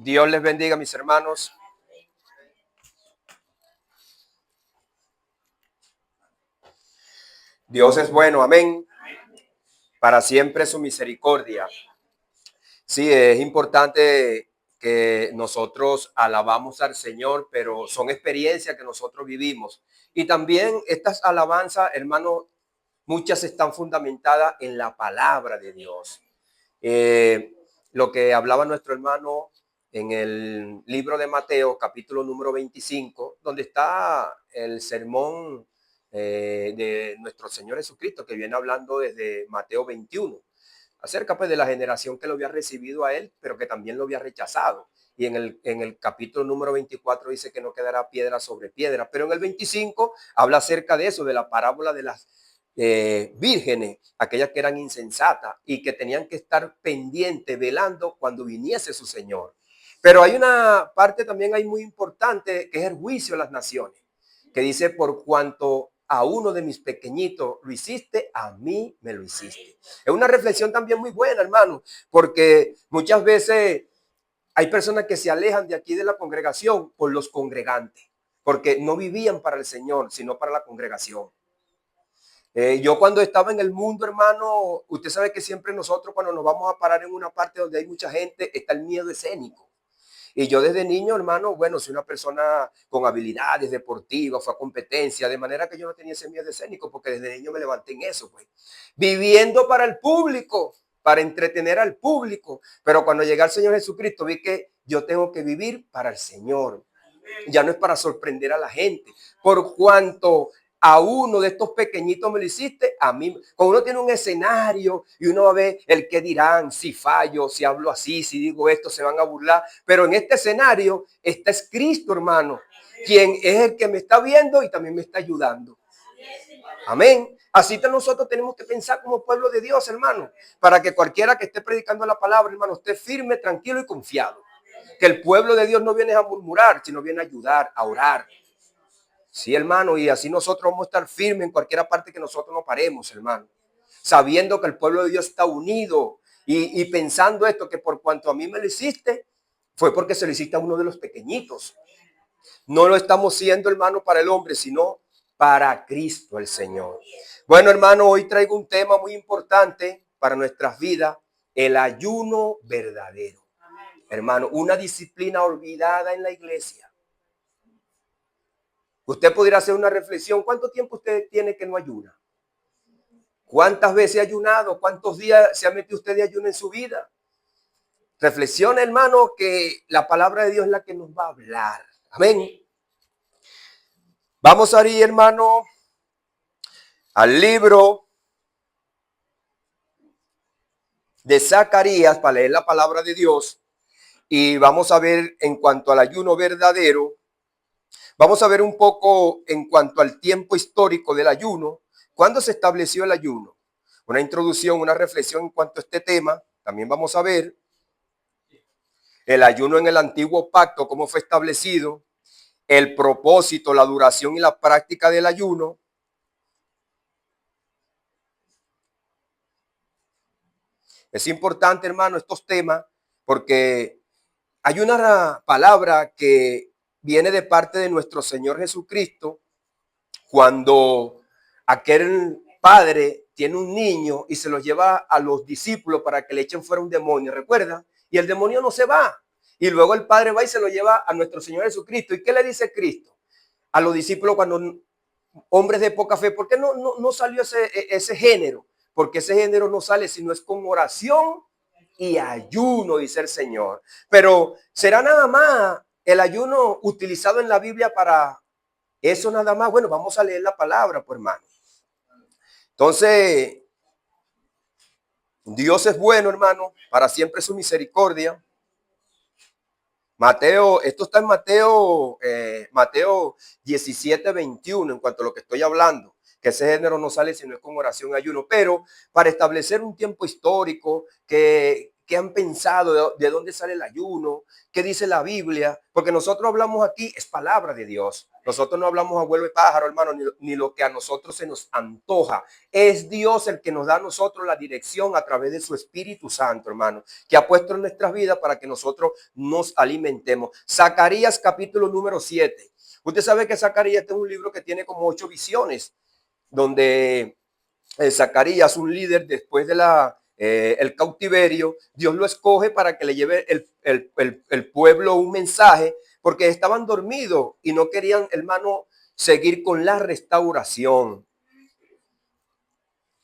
Dios les bendiga, mis hermanos. Dios es bueno, amén. Para siempre su misericordia. Sí, es importante que nosotros alabamos al Señor, pero son experiencias que nosotros vivimos. Y también estas alabanzas, hermanos, muchas están fundamentadas en la palabra de Dios. Eh, lo que hablaba nuestro hermano en el libro de Mateo, capítulo número 25, donde está el sermón de nuestro Señor Jesucristo, que viene hablando desde Mateo 21, acerca pues de la generación que lo había recibido a él, pero que también lo había rechazado. Y en el capítulo número 24 dice que no quedará piedra sobre piedra, pero en el 25 habla acerca de eso, de la parábola de las vírgenes, aquellas que eran insensatas y que tenían que estar pendientes, velando cuando viniese su Señor. Pero hay una parte también ahí muy importante, que es el juicio de las naciones, que dice: por cuanto a uno de mis pequeñitos lo hiciste, a mí me lo hiciste. Es una reflexión también muy buena, hermano, porque muchas veces hay personas que se alejan de aquí de la congregación por los congregantes, porque no vivían para el Señor, sino para la congregación. Yo cuando estaba en el mundo, hermano, usted sabe que siempre nosotros cuando nos vamos a parar en una parte donde hay mucha gente, está el miedo escénico. Y yo desde niño, hermano, bueno, soy una persona con habilidades deportivas, fue a competencia, de manera que yo no tenía ese miedo escénico, porque desde niño me levanté en eso, pues. Viviendo para el público, para entretener al público. Pero cuando llegué al Señor Jesucristo, vi que yo tengo que vivir para el Señor. Ya no es para sorprender a la gente. Por cuanto a uno de estos pequeñitos me lo hiciste, a mí. Cuando uno tiene un escenario y uno va a ver el que dirán, si fallo, si hablo así, si digo esto, se van a burlar. Pero en este escenario está es Cristo, hermano, quien es el que me está viendo y también me está ayudando. Amén. Así que nosotros tenemos que pensar como pueblo de Dios, hermano, para que cualquiera que esté predicando la palabra, hermano, esté firme, tranquilo y confiado. Que el pueblo de Dios no viene a murmurar, sino viene a ayudar, a orar. Sí, hermano, y así nosotros vamos a estar firmes en cualquier parte que nosotros nos paremos, hermano. Sabiendo que el pueblo de Dios está unido y pensando esto, que por cuanto a mí me lo hiciste, fue porque se lo hiciste a uno de los pequeñitos. No lo estamos siendo, hermano, para el hombre, sino para Cristo el Señor. Bueno, hermano, hoy traigo un tema muy importante para nuestras vidas, el ayuno verdadero. Hermano, una disciplina olvidada en la iglesia. Usted podría hacer una reflexión. ¿Cuánto tiempo usted tiene que no ayuna? ¿Cuántas veces ha ayunado? ¿Cuántos días se ha metido usted de ayuno en su vida? Reflexiona, hermano, que la palabra de Dios es la que nos va a hablar. Amén. Vamos a ir, hermano, al libro de Zacarías para leer la palabra de Dios. Y vamos a ver en cuanto al ayuno verdadero. Vamos a ver un poco en cuanto al tiempo histórico del ayuno. ¿Cuándo se estableció el ayuno? Una introducción, una reflexión en cuanto a este tema. También vamos a ver el ayuno en el antiguo pacto, cómo fue establecido, el propósito, la duración y la práctica del ayuno. Es importante, hermano, estos temas, porque hay una palabra que viene de parte de nuestro Señor Jesucristo cuando aquel padre tiene un niño y se lo lleva a los discípulos para que le echen fuera un demonio, ¿recuerda? Y el demonio no se va. Y luego el padre va y se lo lleva a nuestro Señor Jesucristo. ¿Y qué le dice Cristo a los discípulos cuando hombres de poca fe? ¿Por qué no salió ese género? Porque ese género no sale sino es con oración y ayuno, dice el Señor. Pero ¿será nada más el ayuno utilizado en la Biblia para eso nada más? Bueno, vamos a leer la palabra, pues, hermano. Entonces, Dios es bueno, hermano, para siempre su misericordia. Mateo, esto está en Mateo 17, 21, en cuanto a lo que estoy hablando, que ese género no sale si no es con oración y ayuno, pero para establecer un tiempo histórico, que qué han pensado, de dónde sale el ayuno, qué dice la Biblia, porque nosotros hablamos aquí, es palabra de Dios. Nosotros no hablamos a vuelo de pájaro, hermano, ni lo que a nosotros se nos antoja. Es Dios el que nos da a nosotros la dirección a través de su Espíritu Santo, hermano, que ha puesto en nuestras vidas para que nosotros nos alimentemos. Zacarías capítulo número 7. Usted sabe que Zacarías es un libro que tiene como 8 visiones, donde Zacarías, un líder después de el cautiverio, Dios lo escoge para que le lleve el pueblo un mensaje, porque estaban dormidos y no querían, hermano, seguir con la restauración.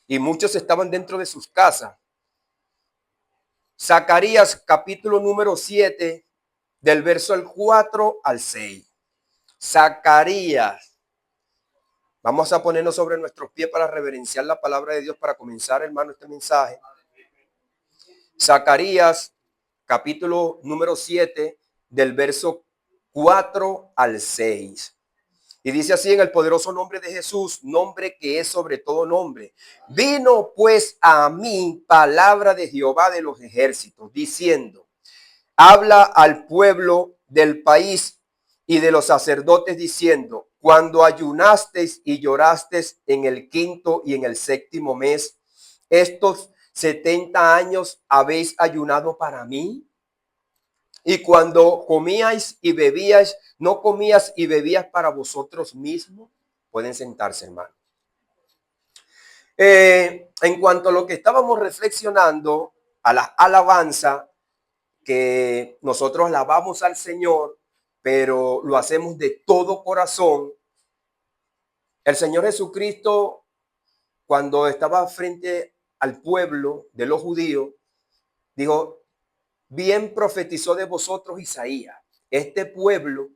Y muchos estaban dentro de sus casas. Zacarías capítulo número 7, del verso 4 al 6. Zacarías. Vamos a ponernos sobre nuestros pies para reverenciar la palabra de Dios para comenzar, hermano, este mensaje. Zacarías, capítulo número 7, del verso 4 al 6. Y dice así: en el poderoso nombre de Jesús, nombre que es sobre todo nombre. Vino pues a mí palabra de Jehová de los ejércitos, diciendo: habla al pueblo del país y de los sacerdotes, diciendo: cuando ayunasteis y llorasteis en el quinto y en el séptimo mes, estos 70 años habéis ayunado para mí. Y cuando comíais y bebíais, ¿no comías y bebías para vosotros mismos? Pueden sentarse, hermano. En cuanto a lo que estábamos reflexionando, a la alabanza, que nosotros alabamos al Señor, pero lo hacemos de todo corazón. El Señor Jesucristo, cuando estaba frente al pueblo de los judíos, dijo: bien profetizó de vosotros Isaías, este pueblo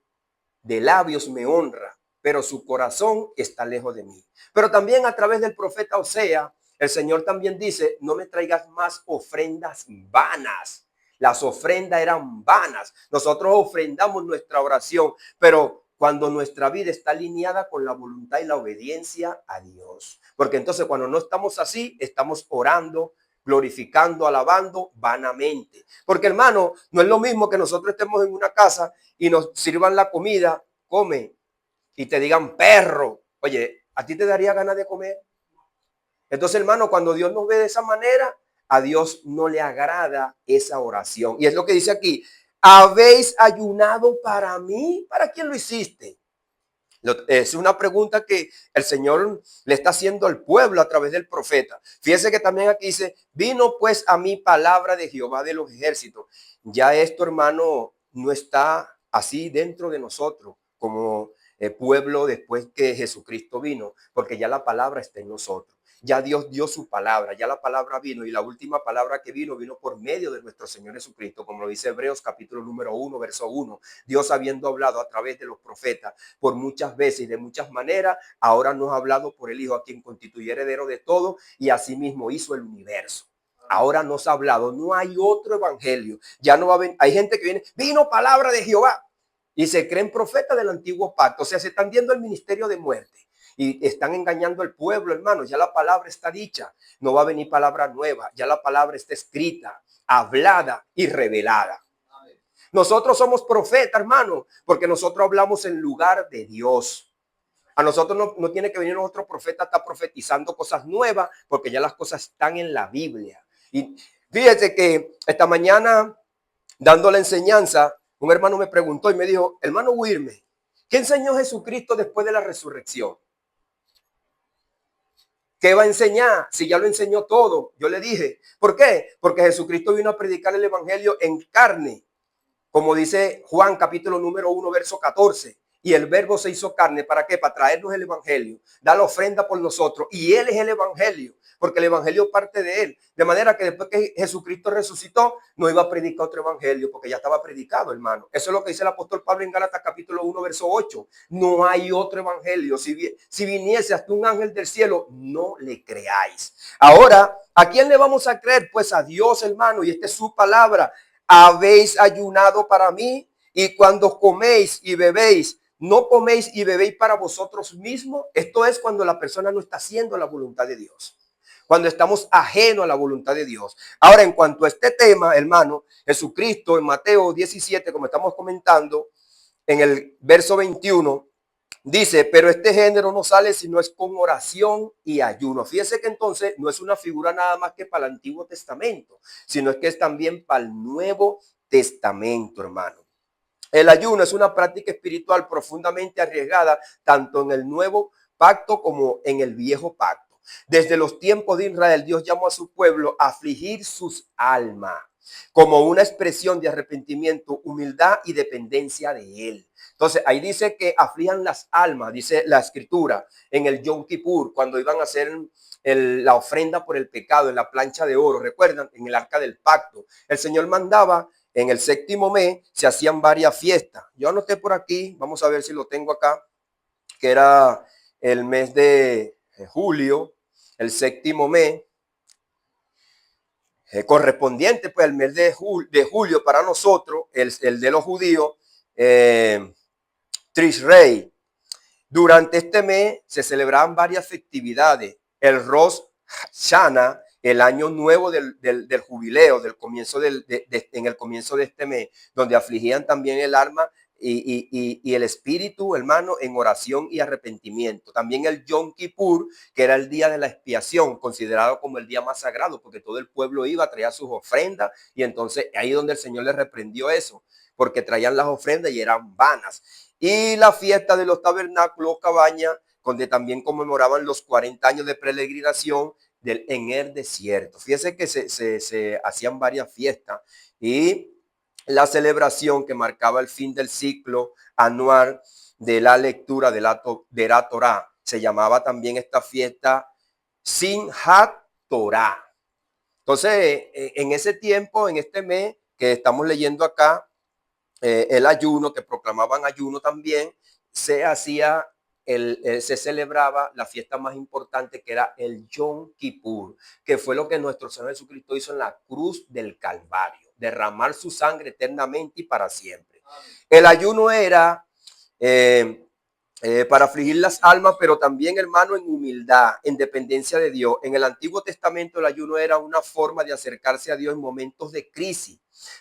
de labios me honra, pero su corazón está lejos de mí. Pero también a través del profeta Oseas, el Señor también dice: no me traigas más ofrendas vanas. Las ofrendas eran vanas. Nosotros ofrendamos nuestra oración, pero cuando nuestra vida está alineada con la voluntad y la obediencia a Dios. Porque entonces cuando no estamos así, estamos orando, glorificando, alabando vanamente. Porque, hermano, no es lo mismo que nosotros estemos en una casa y nos sirvan la comida, come, y te digan perro. Oye, ¿a ti te daría ganas de comer? Entonces, hermano, cuando Dios nos ve de esa manera, a Dios no le agrada esa oración. Y es lo que dice aquí: ¿habéis ayunado para mí? ¿Para quién lo hiciste? Es una pregunta que el Señor le está haciendo al pueblo a través del profeta. Fíjese que también aquí dice: vino pues a mí palabra de Jehová de los ejércitos. Ya esto, hermano, no está así dentro de nosotros como pueblo después que Jesucristo vino, porque ya la palabra está en nosotros. Ya Dios dio su palabra, ya la palabra vino, y la última palabra que vino por medio de nuestro Señor Jesucristo, como lo dice Hebreos capítulo número 1, verso 1. Dios, habiendo hablado a través de los profetas por muchas veces y de muchas maneras, ahora nos ha hablado por el Hijo, a quien constituye heredero de todo y asimismo hizo el universo. Ahora nos ha hablado, no hay otro evangelio. Ya no va a venir. Hay gente que viene: vino palabra de Jehová, y se creen profetas del antiguo pacto. O sea, se están viendo el ministerio de muerte y están engañando al pueblo, hermanos. Ya la palabra está dicha, no va a venir palabra nueva. Ya la palabra está escrita, hablada y revelada. Nosotros somos profetas, hermano, porque nosotros hablamos en lugar de Dios. A nosotros no tiene que venir otro profeta, está profetizando cosas nuevas, porque ya las cosas están en la Biblia. Y fíjese que esta mañana, dando la enseñanza, un hermano me preguntó y me dijo: hermano Wilmer, ¿qué enseñó Jesucristo después de la resurrección? ¿Qué va a enseñar si ya lo enseñó todo? Yo le dije: ¿por qué? Porque Jesucristo vino a predicar el evangelio en carne, como dice Juan capítulo número 1, verso 14. Y el verbo se hizo carne. ¿Para qué? Para traernos el evangelio, dar la ofrenda por nosotros. Y él es el evangelio, porque el evangelio parte de él. De manera que después que Jesucristo resucitó, no iba a predicar otro evangelio, porque ya estaba predicado, hermano. Eso es lo que dice el apóstol Pablo en Gálatas capítulo 1, verso 8. No hay otro evangelio. Si viniese hasta un ángel del cielo, no le creáis. Ahora, ¿a quién le vamos a creer? Pues a Dios, hermano. Y esta es su palabra: habéis ayunado para mí, y cuando coméis y bebéis, ¿no coméis y bebéis para vosotros mismos? Esto es cuando la persona no está haciendo la voluntad de Dios. cuando estamos ajenos a la voluntad de Dios. Ahora, en cuanto a este tema, hermano, Jesucristo en Mateo 17, como estamos comentando, en el verso 21, dice, pero este género no sale si no es con oración y ayuno. Fíjese que entonces no es una figura nada más que para el Antiguo Testamento, sino es que es también para el Nuevo Testamento, hermano. El ayuno es una práctica espiritual profundamente arriesgada, tanto en el Nuevo Pacto como en el Viejo Pacto. Desde los tiempos de Israel, Dios llamó a su pueblo a afligir sus almas como una expresión de arrepentimiento, humildad y dependencia de Él. Entonces, ahí dice que aflijan las almas, dice la Escritura, en el Yom Kippur, cuando iban a hacer la ofrenda por el pecado en la plancha de oro. ¿Recuerdan? En el arca del pacto. El Señor mandaba en el séptimo mes, se hacían varias fiestas. Yo anoté por aquí, vamos a ver si lo tengo acá, que era el mes de julio, el séptimo mes, correspondiente pues el mes de julio para nosotros, el de los judíos, Tishrei. Durante este mes se celebraban varias festividades. El Rosh Hashanah, el año nuevo del jubileo, del comienzo en el comienzo de este mes, donde afligían también el alma y el espíritu, hermano, en oración y arrepentimiento. También el Yom Kippur, que era el día de la expiación, considerado como el día más sagrado, porque todo el pueblo iba a traer sus ofrendas, y entonces ahí donde el Señor les reprendió eso, porque traían las ofrendas y eran vanas. Y la fiesta de los tabernáculos, cabañas, donde también conmemoraban los 40 años de peregrinación en el desierto. Fíjese que se hacían varias fiestas y la celebración que marcaba el fin del ciclo anual de la lectura de la Torá. Se llamaba también esta fiesta Simchat Torah. Entonces, en ese tiempo, en este mes que estamos leyendo acá, el ayuno, que proclamaban ayuno también, se hacía, se celebraba la fiesta más importante, que era el Yom Kippur, que fue lo que nuestro Señor Jesucristo hizo en la cruz del Calvario, derramar su sangre eternamente y para siempre. El ayuno era para afligir las almas, pero también, hermano, en humildad, en dependencia de Dios. En el Antiguo Testamento el ayuno era una forma de acercarse a Dios en momentos de crisis,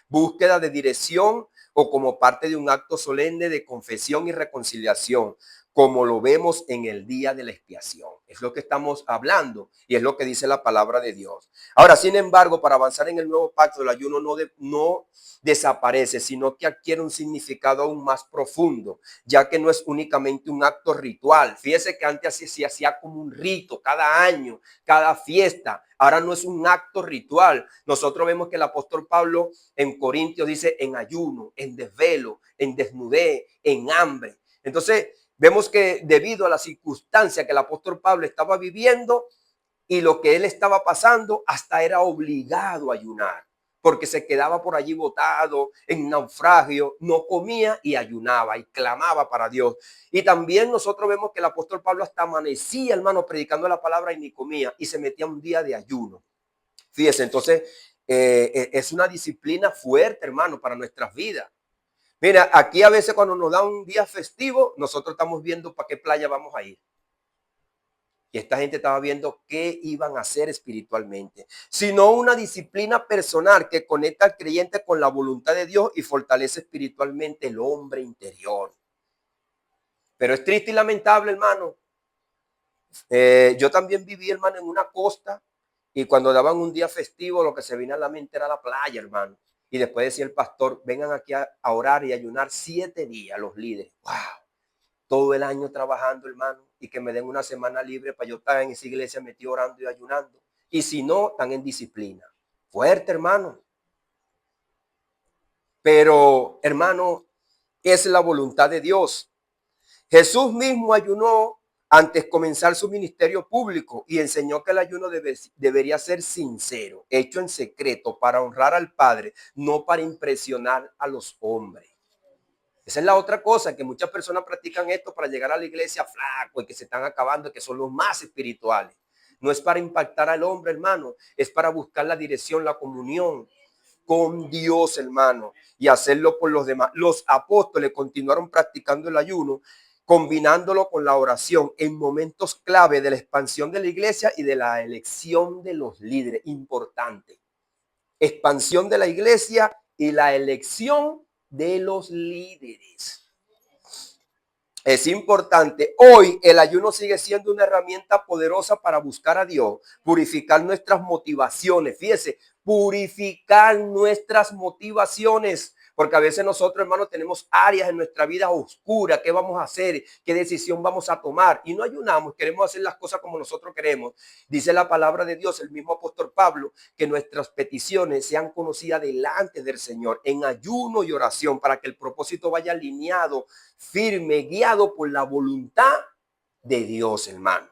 búsqueda de dirección o como parte de un acto solemne de confesión y reconciliación, como lo vemos en el día de la expiación. Es lo que estamos hablando y es lo que dice la palabra de Dios. Ahora, sin embargo, para avanzar en el nuevo pacto, el ayuno no desaparece, sino que adquiere un significado aún más profundo, ya que no es únicamente un acto ritual. Fíjese que antes se hacía como un rito cada año, cada fiesta. Ahora no es un acto ritual. Nosotros vemos que el apóstol Pablo en Corintios dice en ayuno, en desvelo, en desnudez, en hambre. Entonces, vemos que debido a la circunstancia que el apóstol Pablo estaba viviendo y lo que él estaba pasando, hasta era obligado a ayunar, porque se quedaba por allí botado en naufragio, no comía y ayunaba y clamaba para Dios. Y también nosotros vemos que el apóstol Pablo hasta amanecía, hermano, predicando la palabra y ni comía, y se metía un día de ayuno. Fíjese, entonces es una disciplina fuerte, hermano, para nuestras vidas. Mira, aquí a veces cuando nos da un día festivo, nosotros estamos viendo para qué playa vamos a ir. Y esta gente estaba viendo qué iban a hacer espiritualmente, sino una disciplina personal que conecta al creyente con la voluntad de Dios y fortalece espiritualmente el hombre interior. Pero es triste y lamentable, hermano. Yo también viví, hermano, en una costa, y cuando daban un día festivo, lo que se venía a la mente era la playa, hermano. Y después decía el pastor, vengan aquí a orar y ayunar 7 días los líderes. ¡Wow! Todo el año trabajando, hermano, y que me den una semana libre para yo estar en esa iglesia metido orando y ayunando. Y si no, están en disciplina. Fuerte, hermano. Pero, hermano, es la voluntad de Dios. Jesús mismo ayunó antes de comenzar su ministerio público y enseñó que el ayuno debería ser sincero, hecho en secreto para honrar al Padre, no para impresionar a los hombres. Esa es la otra cosa, que muchas personas practican esto para llegar a la iglesia flaco y que se están acabando, que son los más espirituales. No es para impactar al hombre, hermano, es para buscar la dirección, la comunión con Dios, hermano, y hacerlo por los demás. Los apóstoles continuaron practicando el ayuno combinándolo con la oración en momentos clave de la expansión de la iglesia y de la elección de los líderes. Importante. Expansión de la iglesia y la elección de los líderes. Es importante. Hoy el ayuno sigue siendo una herramienta poderosa para buscar a Dios, purificar nuestras motivaciones. Fíjese, purificar nuestras motivaciones. Porque a veces nosotros, hermanos, tenemos áreas en nuestra vida oscuras. ¿Qué vamos a hacer? ¿Qué decisión vamos a tomar? Y no ayunamos, queremos hacer las cosas como nosotros queremos. Dice la palabra de Dios, el mismo apóstol Pablo, que nuestras peticiones sean conocidas delante del Señor en ayuno y oración para que el propósito vaya alineado, firme, guiado por la voluntad de Dios, hermano.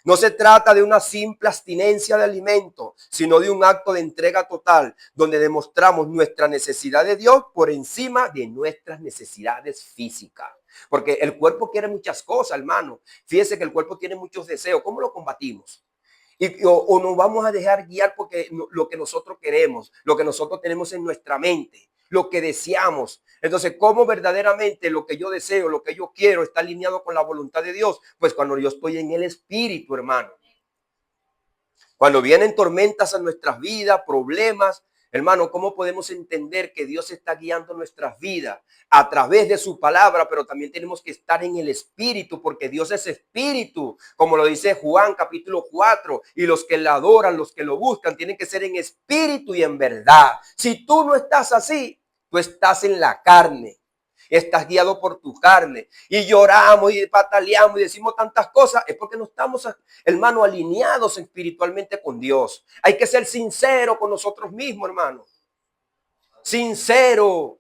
No se trata de una simple abstinencia de alimento, sino de un acto de entrega total, donde demostramos nuestra necesidad de Dios por encima de nuestras necesidades físicas. Porque el cuerpo quiere muchas cosas, hermano. Fíjese que el cuerpo tiene muchos deseos. ¿Cómo lo combatimos? O nos vamos a dejar guiar porque lo que nosotros queremos, lo que nosotros tenemos en nuestra mente, lo que deseamos. Entonces, ¿cómo verdaderamente lo que yo deseo, lo que yo quiero está alineado con la voluntad de Dios? Pues cuando yo estoy en el Espíritu, hermano. Cuando vienen tormentas a nuestras vidas, problemas, hermano, ¿cómo podemos entender que Dios está guiando nuestras vidas a través de su palabra? Pero también tenemos que estar en el Espíritu, porque Dios es Espíritu, como lo dice Juan capítulo 4, y los que le adoran, los que lo buscan, tienen que ser en espíritu y en verdad. Si tú no estás así, tú estás en la carne. Estás guiado por tu carne y lloramos y pataleamos y decimos tantas cosas, es porque no estamos, hermano, alineados espiritualmente con Dios. Hay que ser sincero con nosotros mismos, hermano. Sincero.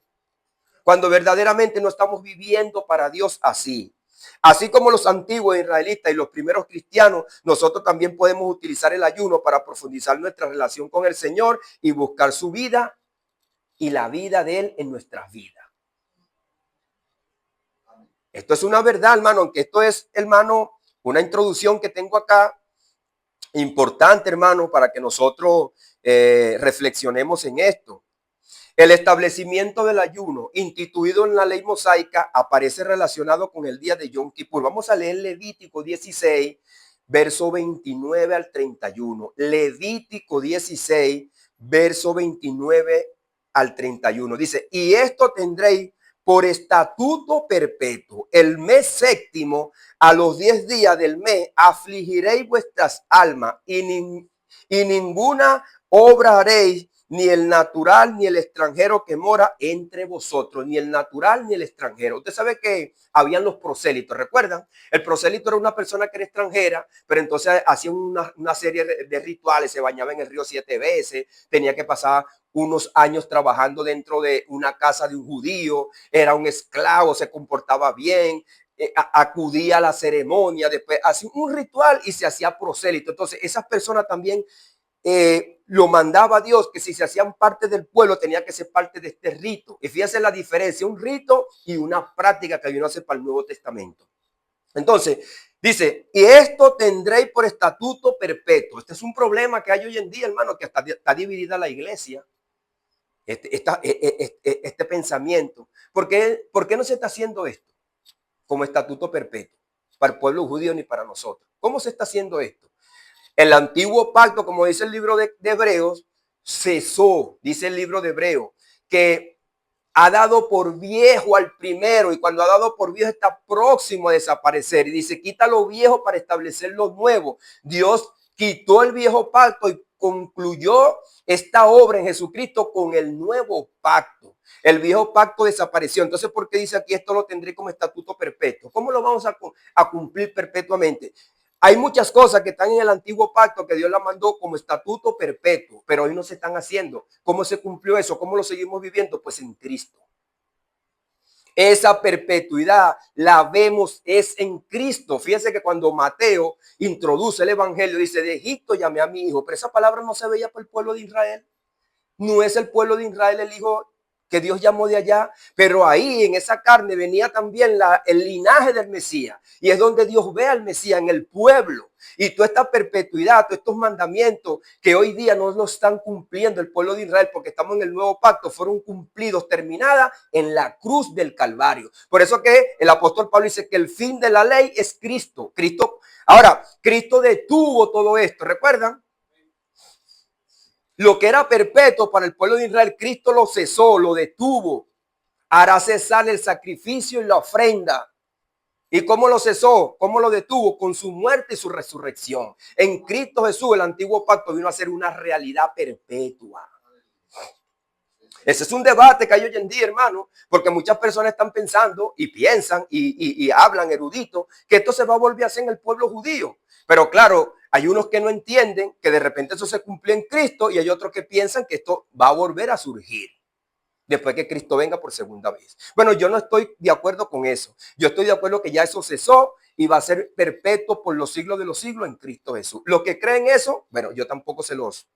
Cuando verdaderamente no estamos viviendo para Dios así. Así como los antiguos israelitas y los primeros cristianos, nosotros también podemos utilizar el ayuno para profundizar nuestra relación con el Señor y buscar su vida y la vida de Él en nuestras vidas. Esto es una verdad, hermano, aunque esto es, hermano, una introducción que tengo acá, importante, hermano, para que nosotros reflexionemos en esto. El establecimiento del ayuno, instituido en la ley mosaica, aparece relacionado con el día de Yom Kippur. Vamos a leer Levítico 16, verso 29 al 31. Levítico 16, verso 29 al 31. Dice, y esto tendréis por estatuto perpetuo. El mes séptimo, a los 10 días del mes, afligiréis vuestras almas y ninguna obra haréis, ni el natural ni el extranjero que mora entre vosotros, ni el natural ni el extranjero. Usted sabe que habían los prosélitos, ¿recuerdan? El prosélito era una persona que era extranjera, pero entonces hacía una serie de rituales, se bañaba en el río 7 veces, tenía que pasar unos años trabajando dentro de una casa de un judío, era un esclavo, se comportaba bien, acudía a la ceremonia, después hacía un ritual y se hacía prosélito. Entonces esas personas también lo mandaba Dios, que si se hacían parte del pueblo tenía que ser parte de este rito. Y fíjense la diferencia, un rito y una práctica que vino a hacer para el Nuevo Testamento. Entonces, dice, y esto tendréis por estatuto perpetuo. Este es un problema que hay hoy en día, hermano, que está dividida la iglesia. Este pensamiento. ¿Por qué no se está haciendo esto como estatuto perpetuo para el pueblo judío ni para nosotros? ¿Cómo se está haciendo esto? El antiguo pacto, como dice el libro de Hebreos, cesó, dice el libro de Hebreos, que ha dado por viejo al primero, y cuando ha dado por viejo está próximo a desaparecer. Y dice, quita lo viejo para establecer lo nuevo. Dios quitó el viejo pacto y concluyó esta obra en Jesucristo con el nuevo pacto. El viejo pacto desapareció. Entonces, ¿por qué dice aquí esto lo tendré como estatuto perpetuo? ¿Cómo lo vamos a cumplir perpetuamente? Hay muchas cosas que están en el antiguo pacto que Dios la mandó como estatuto perpetuo, pero hoy no se están haciendo. ¿Cómo se cumplió eso? ¿Cómo lo seguimos viviendo? Pues en Cristo. Esa perpetuidad la vemos es en Cristo. Fíjense que cuando Mateo introduce el evangelio, dice, de Egipto llamé a mi hijo, pero esa palabra no se veía para el pueblo de Israel. No es el pueblo de Israel el hijo que Dios llamó de allá, pero ahí en esa carne venía también el linaje del Mesías. Y es donde Dios ve al Mesías en el pueblo. Y toda esta perpetuidad, todos estos mandamientos que hoy día no lo están cumpliendo el pueblo de Israel porque estamos en el nuevo pacto, fueron cumplidos, terminada en la cruz del Calvario. Por eso que el apóstol Pablo dice que el fin de la ley es Cristo. Ahora, Cristo detuvo todo esto, ¿recuerdan? Lo que era perpetuo para el pueblo de Israel, Cristo lo cesó, lo detuvo. Hará cesar el sacrificio y la ofrenda. ¿Y cómo lo cesó? ¿Cómo lo detuvo? Con su muerte y su resurrección. En Cristo Jesús, el antiguo pacto vino a ser una realidad perpetua. Ese es un debate que hay hoy en día, hermano, porque muchas personas están pensando y piensan y hablan eruditos que esto se va a volver a hacer en el pueblo judío. Pero claro, hay unos que no entienden que de repente eso se cumplió en Cristo y hay otros que piensan que esto va a volver a surgir después que Cristo venga por segunda vez. Bueno, yo no estoy de acuerdo con eso. Yo estoy de acuerdo que ya eso cesó y va a ser perpetuo por los siglos de los siglos en Cristo Jesús. Los que creen eso, bueno, yo tampoco se los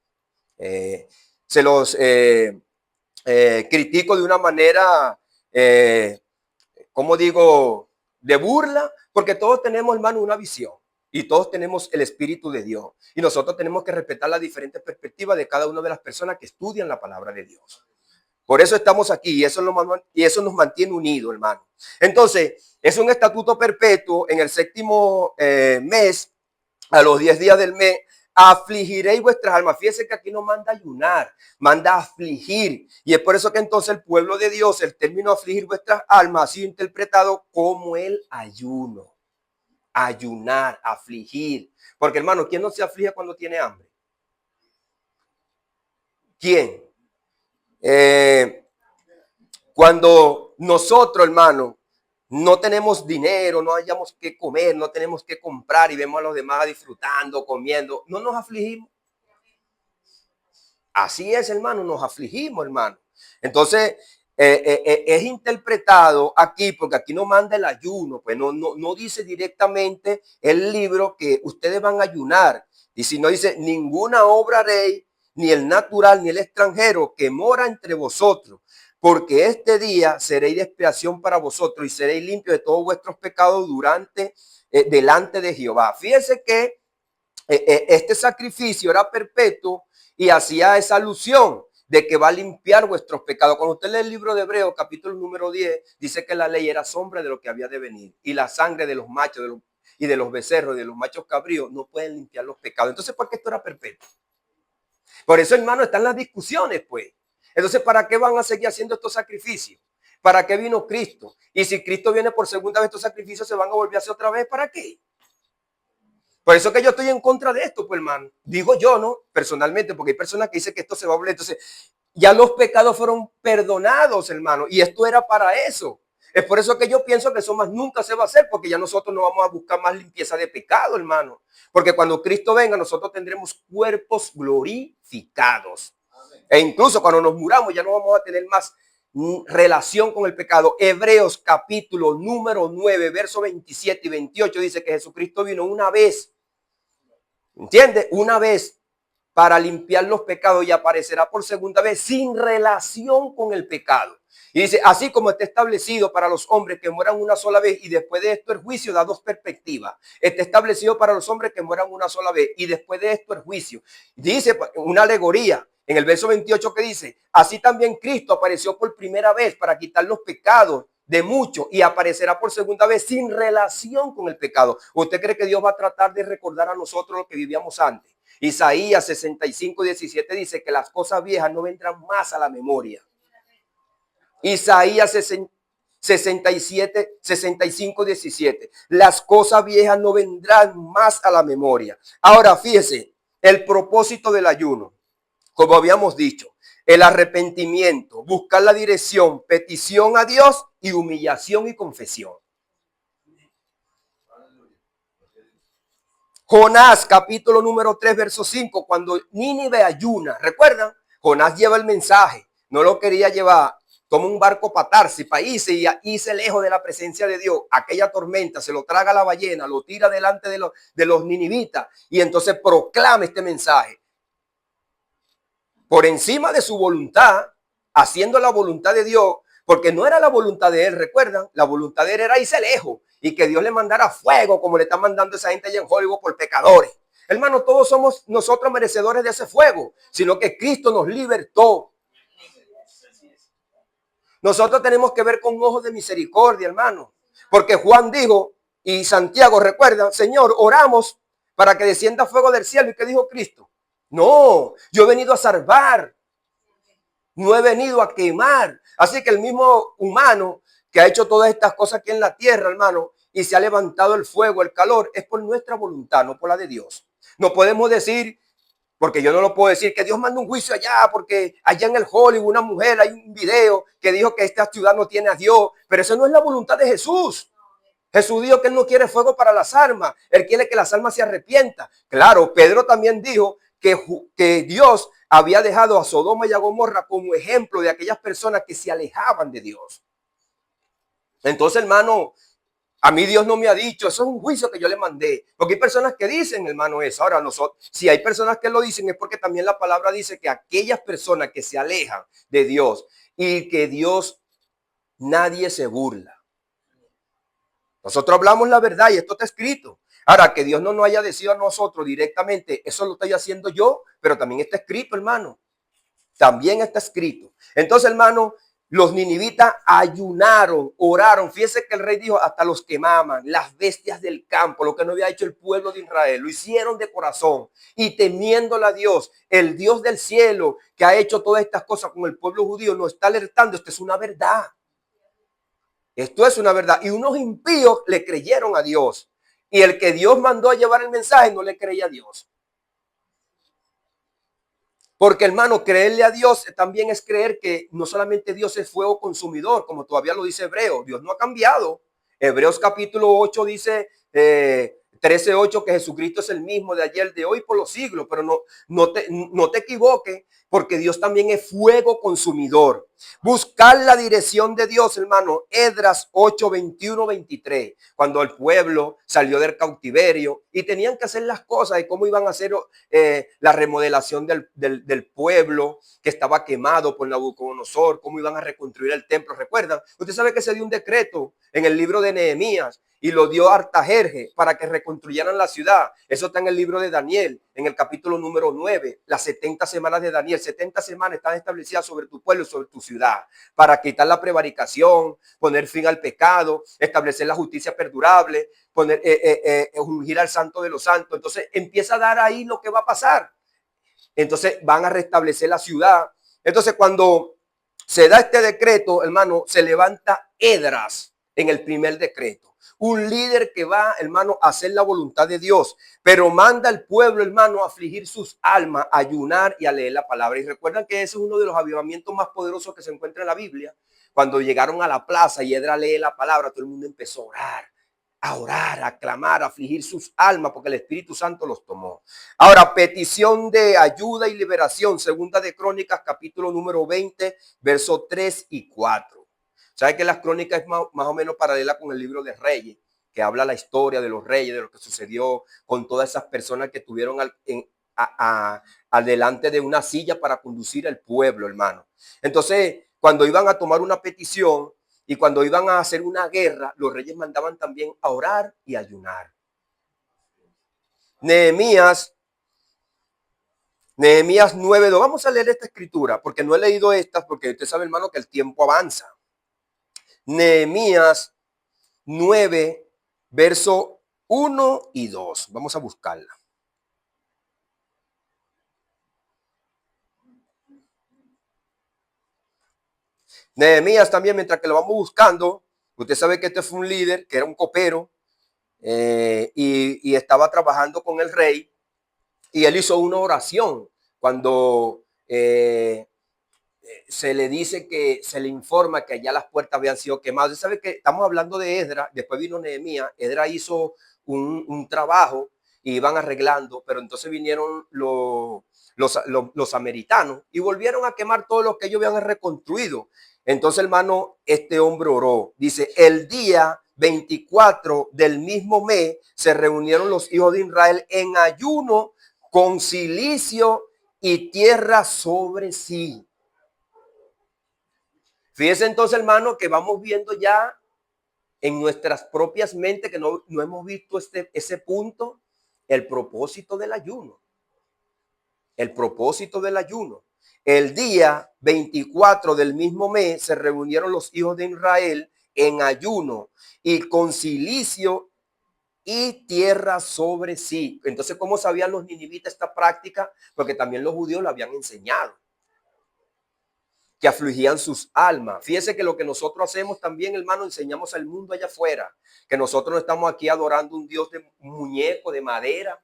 critico de una manera, como digo, de burla, porque todos tenemos, hermano, una visión. Y todos tenemos el Espíritu de Dios. Y nosotros tenemos que respetar las diferentes perspectivas de cada una de las personas que estudian la palabra de Dios. Por eso estamos aquí y eso nos mantiene unidos, hermano. Entonces, es un estatuto perpetuo en el séptimo mes, a los 10 días del mes, afligiréis vuestras almas. Fíjense que aquí no manda ayunar, manda afligir. Y es por eso que entonces el pueblo de Dios, el término afligir vuestras almas ha sido interpretado como el ayuno. Ayunar, afligir. Porque, hermano, ¿quién no se aflige cuando tiene hambre? ¿Quién? Cuando nosotros, hermano, no tenemos dinero, no hayamos que comer, no tenemos que comprar y vemos a los demás disfrutando, comiendo, no nos afligimos. Así es, hermano, nos afligimos, hermano. Entonces, es interpretado aquí, porque aquí no manda el ayuno, pues no dice directamente el libro que ustedes van a ayunar. Y si no dice, ninguna obra haréis, ni el natural, ni el extranjero que mora entre vosotros, porque este día seréis de expiación para vosotros y seréis limpios de todos vuestros pecados delante de Jehová. Fíjense que este sacrificio era perpetuo y hacía esa alusión de que va a limpiar vuestros pecados. Cuando usted lee el libro de Hebreos, capítulo número 10, dice que la ley era sombra de lo que había de venir y la sangre de los machos y de los becerros, de los machos cabríos, no pueden limpiar los pecados. Entonces, ¿por qué esto era perpetuo? Por eso, hermano, están las discusiones, pues. Entonces, ¿para qué van a seguir haciendo estos sacrificios? ¿Para qué vino Cristo? Y si Cristo viene por segunda vez, estos sacrificios se van a volver a hacer otra vez, ¿para qué? Por eso que yo estoy en contra de esto, pues, hermano. Digo yo, ¿no? Personalmente, porque hay personas que dicen que esto se va a volver. Entonces, ya los pecados fueron perdonados, hermano. Y esto era para eso. Es por eso que yo pienso que eso más nunca se va a hacer, porque ya nosotros no vamos a buscar más limpieza de pecado, hermano. Porque cuando Cristo venga, nosotros tendremos cuerpos glorificados. E incluso cuando nos muramos, ya no vamos a tener más relación con el pecado. Hebreos capítulo número 9, verso 27 y 28 dice que Jesucristo vino una vez. ¿Entiende? Una vez para limpiar los pecados y aparecerá por segunda vez sin relación con el pecado. Y dice, así como está establecido para los hombres que mueran una sola vez y después de esto el juicio, da dos perspectivas. Está establecido para los hombres que mueran una sola vez y después de esto el juicio. Dice una alegoría en el verso 28 que dice, así también Cristo apareció por primera vez para quitar los pecados de muchos y aparecerá por segunda vez sin relación con el pecado. ¿Usted cree que Dios va a tratar de recordar a nosotros lo que vivíamos antes? Isaías 65:17 dice que las cosas viejas no vendrán más a la memoria. Isaías 65:17, las cosas viejas no vendrán más a la memoria. Ahora, fíjese, el propósito del ayuno, como habíamos dicho, el arrepentimiento, buscar la dirección, petición a Dios y humillación y confesión. Jonás, capítulo número 3, verso 5, cuando Nínive ayuna, ¿recuerdan? Jonás lleva el mensaje, no lo quería llevar, toma un barco para Tarsis, para irse lejos de la presencia de Dios. Aquella tormenta se lo traga la ballena, lo tira delante de los ninivitas y entonces proclama este mensaje. Por encima de su voluntad, haciendo la voluntad de Dios, porque no era la voluntad de él, recuerdan, la voluntad de él era irse lejos y que Dios le mandara fuego como le está mandando esa gente allá en Hollywood por pecadores. Hermano, todos somos nosotros merecedores de ese fuego, sino que Cristo nos libertó. Nosotros tenemos que ver con ojos de misericordia, hermano, porque Juan dijo, y Santiago recuerda, Señor, oramos para que descienda fuego del cielo. ¿Y qué dijo Cristo? No, yo he venido a salvar, no he venido a quemar. Así que el mismo humano que ha hecho todas estas cosas aquí en la tierra, hermano, y se ha levantado el fuego, el calor, es por nuestra voluntad, no por la de Dios. No podemos decir, porque yo no lo puedo decir, que Dios manda un juicio allá, porque allá en el Hollywood una mujer, hay un video que dijo que esta ciudad no tiene a Dios, pero eso no es la voluntad de Jesús. Jesús dijo que él no quiere fuego para las almas, él quiere que las almas se arrepientan. Claro, Pedro también dijo que Dios había dejado a Sodoma y a Gomorra como ejemplo de aquellas personas que se alejaban de Dios. Entonces, hermano, a mí Dios no me ha dicho, eso es un juicio que yo le mandé. Porque hay personas que dicen, hermano, eso. Ahora, nosotros, si hay personas que lo dicen, es porque también la palabra dice que aquellas personas que se alejan de Dios y que Dios, nadie se burla. Nosotros hablamos la verdad y esto está escrito. Ahora, que Dios no nos haya decidido a nosotros directamente, eso lo estoy haciendo yo, pero también está escrito, hermano. También está escrito. Entonces, hermano, los ninivitas ayunaron, oraron. Fíjense que el rey dijo, hasta los que maman, las bestias del campo, lo que no había hecho el pueblo de Israel, lo hicieron de corazón y temiéndole a Dios, el Dios del cielo que ha hecho todas estas cosas con el pueblo judío, nos está alertando. Esto es una verdad. Esto es una verdad. Y unos impíos le creyeron a Dios. Y el que Dios mandó a llevar el mensaje no le creía a Dios. Porque, hermano, creerle a Dios también es creer que no solamente Dios es fuego consumidor, como todavía lo dice Hebreos. Dios no ha cambiado. Hebreos capítulo 8 dice 13:8 que Jesucristo es el mismo de ayer, de hoy, por los siglos. Pero no te equivoques, porque Dios también es fuego consumidor. Buscar la dirección de Dios, hermano. Esdras 8, 21, 23. Cuando el pueblo salió del cautiverio y tenían que hacer las cosas de cómo iban a hacer la remodelación del pueblo que estaba quemado por Nabucodonosor, cómo iban a reconstruir el templo. ¿Recuerdan? Usted sabe que se dio un decreto en el libro de Nehemías y lo dio Artajerjes para que reconstruyeran la ciudad. Eso está en el libro de Daniel, en el capítulo número 9, las 70 semanas de Daniel. 70 semanas están establecidas sobre tu pueblo y sobre tu ciudad, para quitar la prevaricación, poner fin al pecado, establecer la justicia perdurable, poner, ungir al santo de los santos. Entonces empieza a dar ahí lo que va a pasar. Entonces van a restablecer la ciudad. Entonces cuando se da este decreto, hermano, se levanta Esdras en el primer decreto. Un líder que va, hermano, a hacer la voluntad de Dios, pero manda al pueblo, hermano, a afligir sus almas, a ayunar y a leer la palabra. Y recuerdan que ese es uno de los avivamientos más poderosos que se encuentra en la Biblia. Cuando llegaron a la plaza y Esdras lee la palabra, todo el mundo empezó a orar, a clamar, a afligir sus almas, porque el Espíritu Santo los tomó. Ahora, petición de ayuda y liberación, segunda de Crónicas, capítulo número 20, versos 3 y 4. ¿Sabe que las crónicas es más o menos paralela con el libro de Reyes, que habla la historia de los reyes, de lo que sucedió con todas esas personas que tuvieron adelante de una silla para conducir al pueblo, hermano? Entonces, cuando iban a tomar una petición y cuando iban a hacer una guerra, los reyes mandaban también a orar y ayunar. Nehemías 9:2. Vamos a leer esta escritura, porque no he leído estas, porque usted sabe, hermano, que el tiempo avanza. Nehemías 9, verso 1 y 2. Vamos a buscarla. Nehemías también, mientras que lo vamos buscando, usted sabe que este fue un líder, que era un copero, y estaba trabajando con el rey, y él hizo una oración cuando se le dice que se le informa que allá las puertas habían sido quemadas. Usted sabe que estamos hablando de Esdras, después vino Nehemías. Esdras hizo un trabajo y iban arreglando, pero entonces vinieron los samaritanos y volvieron a quemar todo lo que ellos habían reconstruido. Entonces, hermano, este hombre oró. Dice, el día 24 del mismo mes se reunieron los hijos de Israel en ayuno, con cilicio y tierra sobre sí. Fíjese entonces, hermano, que vamos viendo ya en nuestras propias mentes que no hemos visto ese punto, el propósito del ayuno. El propósito del ayuno. El día 24 del mismo mes se reunieron los hijos de Israel en ayuno y con cilicio y tierra sobre sí. Entonces, ¿cómo sabían los ninivitas esta práctica? Porque también los judíos la habían enseñado, que afligían sus almas. Fíjese que lo que nosotros hacemos también, hermano, enseñamos al mundo allá afuera, que nosotros no estamos aquí adorando un Dios de muñeco, de madera.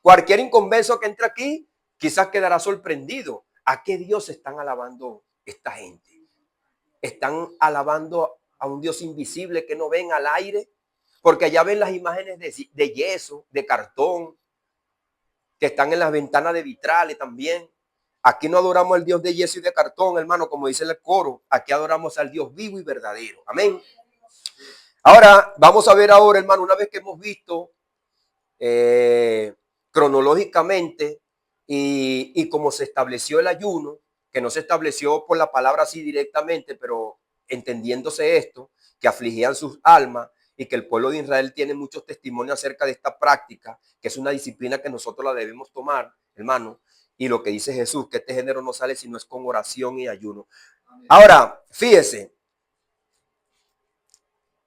Cualquier inconverso que entre aquí quizás quedará sorprendido. ¿A qué Dios están alabando esta gente? ¿Están alabando a un Dios invisible que no ven al aire? Porque allá ven las imágenes de yeso, de cartón, que están en las ventanas de vitrales también. Aquí no adoramos al Dios de yeso y de cartón, hermano, como dice el coro. Aquí adoramos al Dios vivo y verdadero. Amén. Ahora, vamos a ver ahora, hermano, una vez que hemos visto cronológicamente y cómo se estableció el ayuno, que no se estableció por la palabra así directamente, pero entendiéndose esto, que afligían sus almas y que el pueblo de Israel tiene muchos testimonios acerca de esta práctica, que es una disciplina que nosotros la debemos tomar, hermano, y lo que dice Jesús, que este género no sale si no es con oración y ayuno. Ahora, fíjese,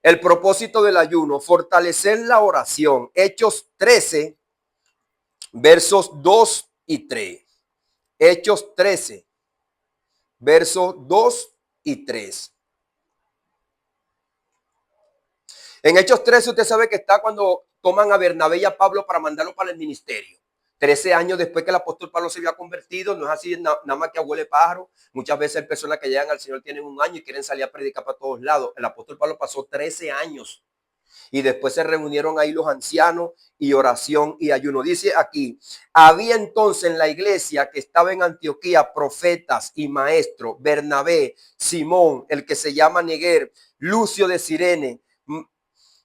el propósito del ayuno, fortalecer la oración. Hechos 13, versos 2 y 3. Hechos 13, versos 2 y 3. En Hechos 13 usted sabe que está cuando toman a Bernabé y a Pablo para mandarlo para el ministerio. 13 años después que el apóstol Pablo se había convertido, no es así nada más que abuele pájaro. Muchas veces hay personas que llegan al Señor tienen un año y quieren salir a predicar para todos lados. El apóstol Pablo pasó 13 años y después se reunieron ahí los ancianos y oración y ayuno. Dice aquí, había entonces en la iglesia que estaba en Antioquía profetas y maestros, Bernabé, Simón, el que se llama Niger, Lucio de Cirene,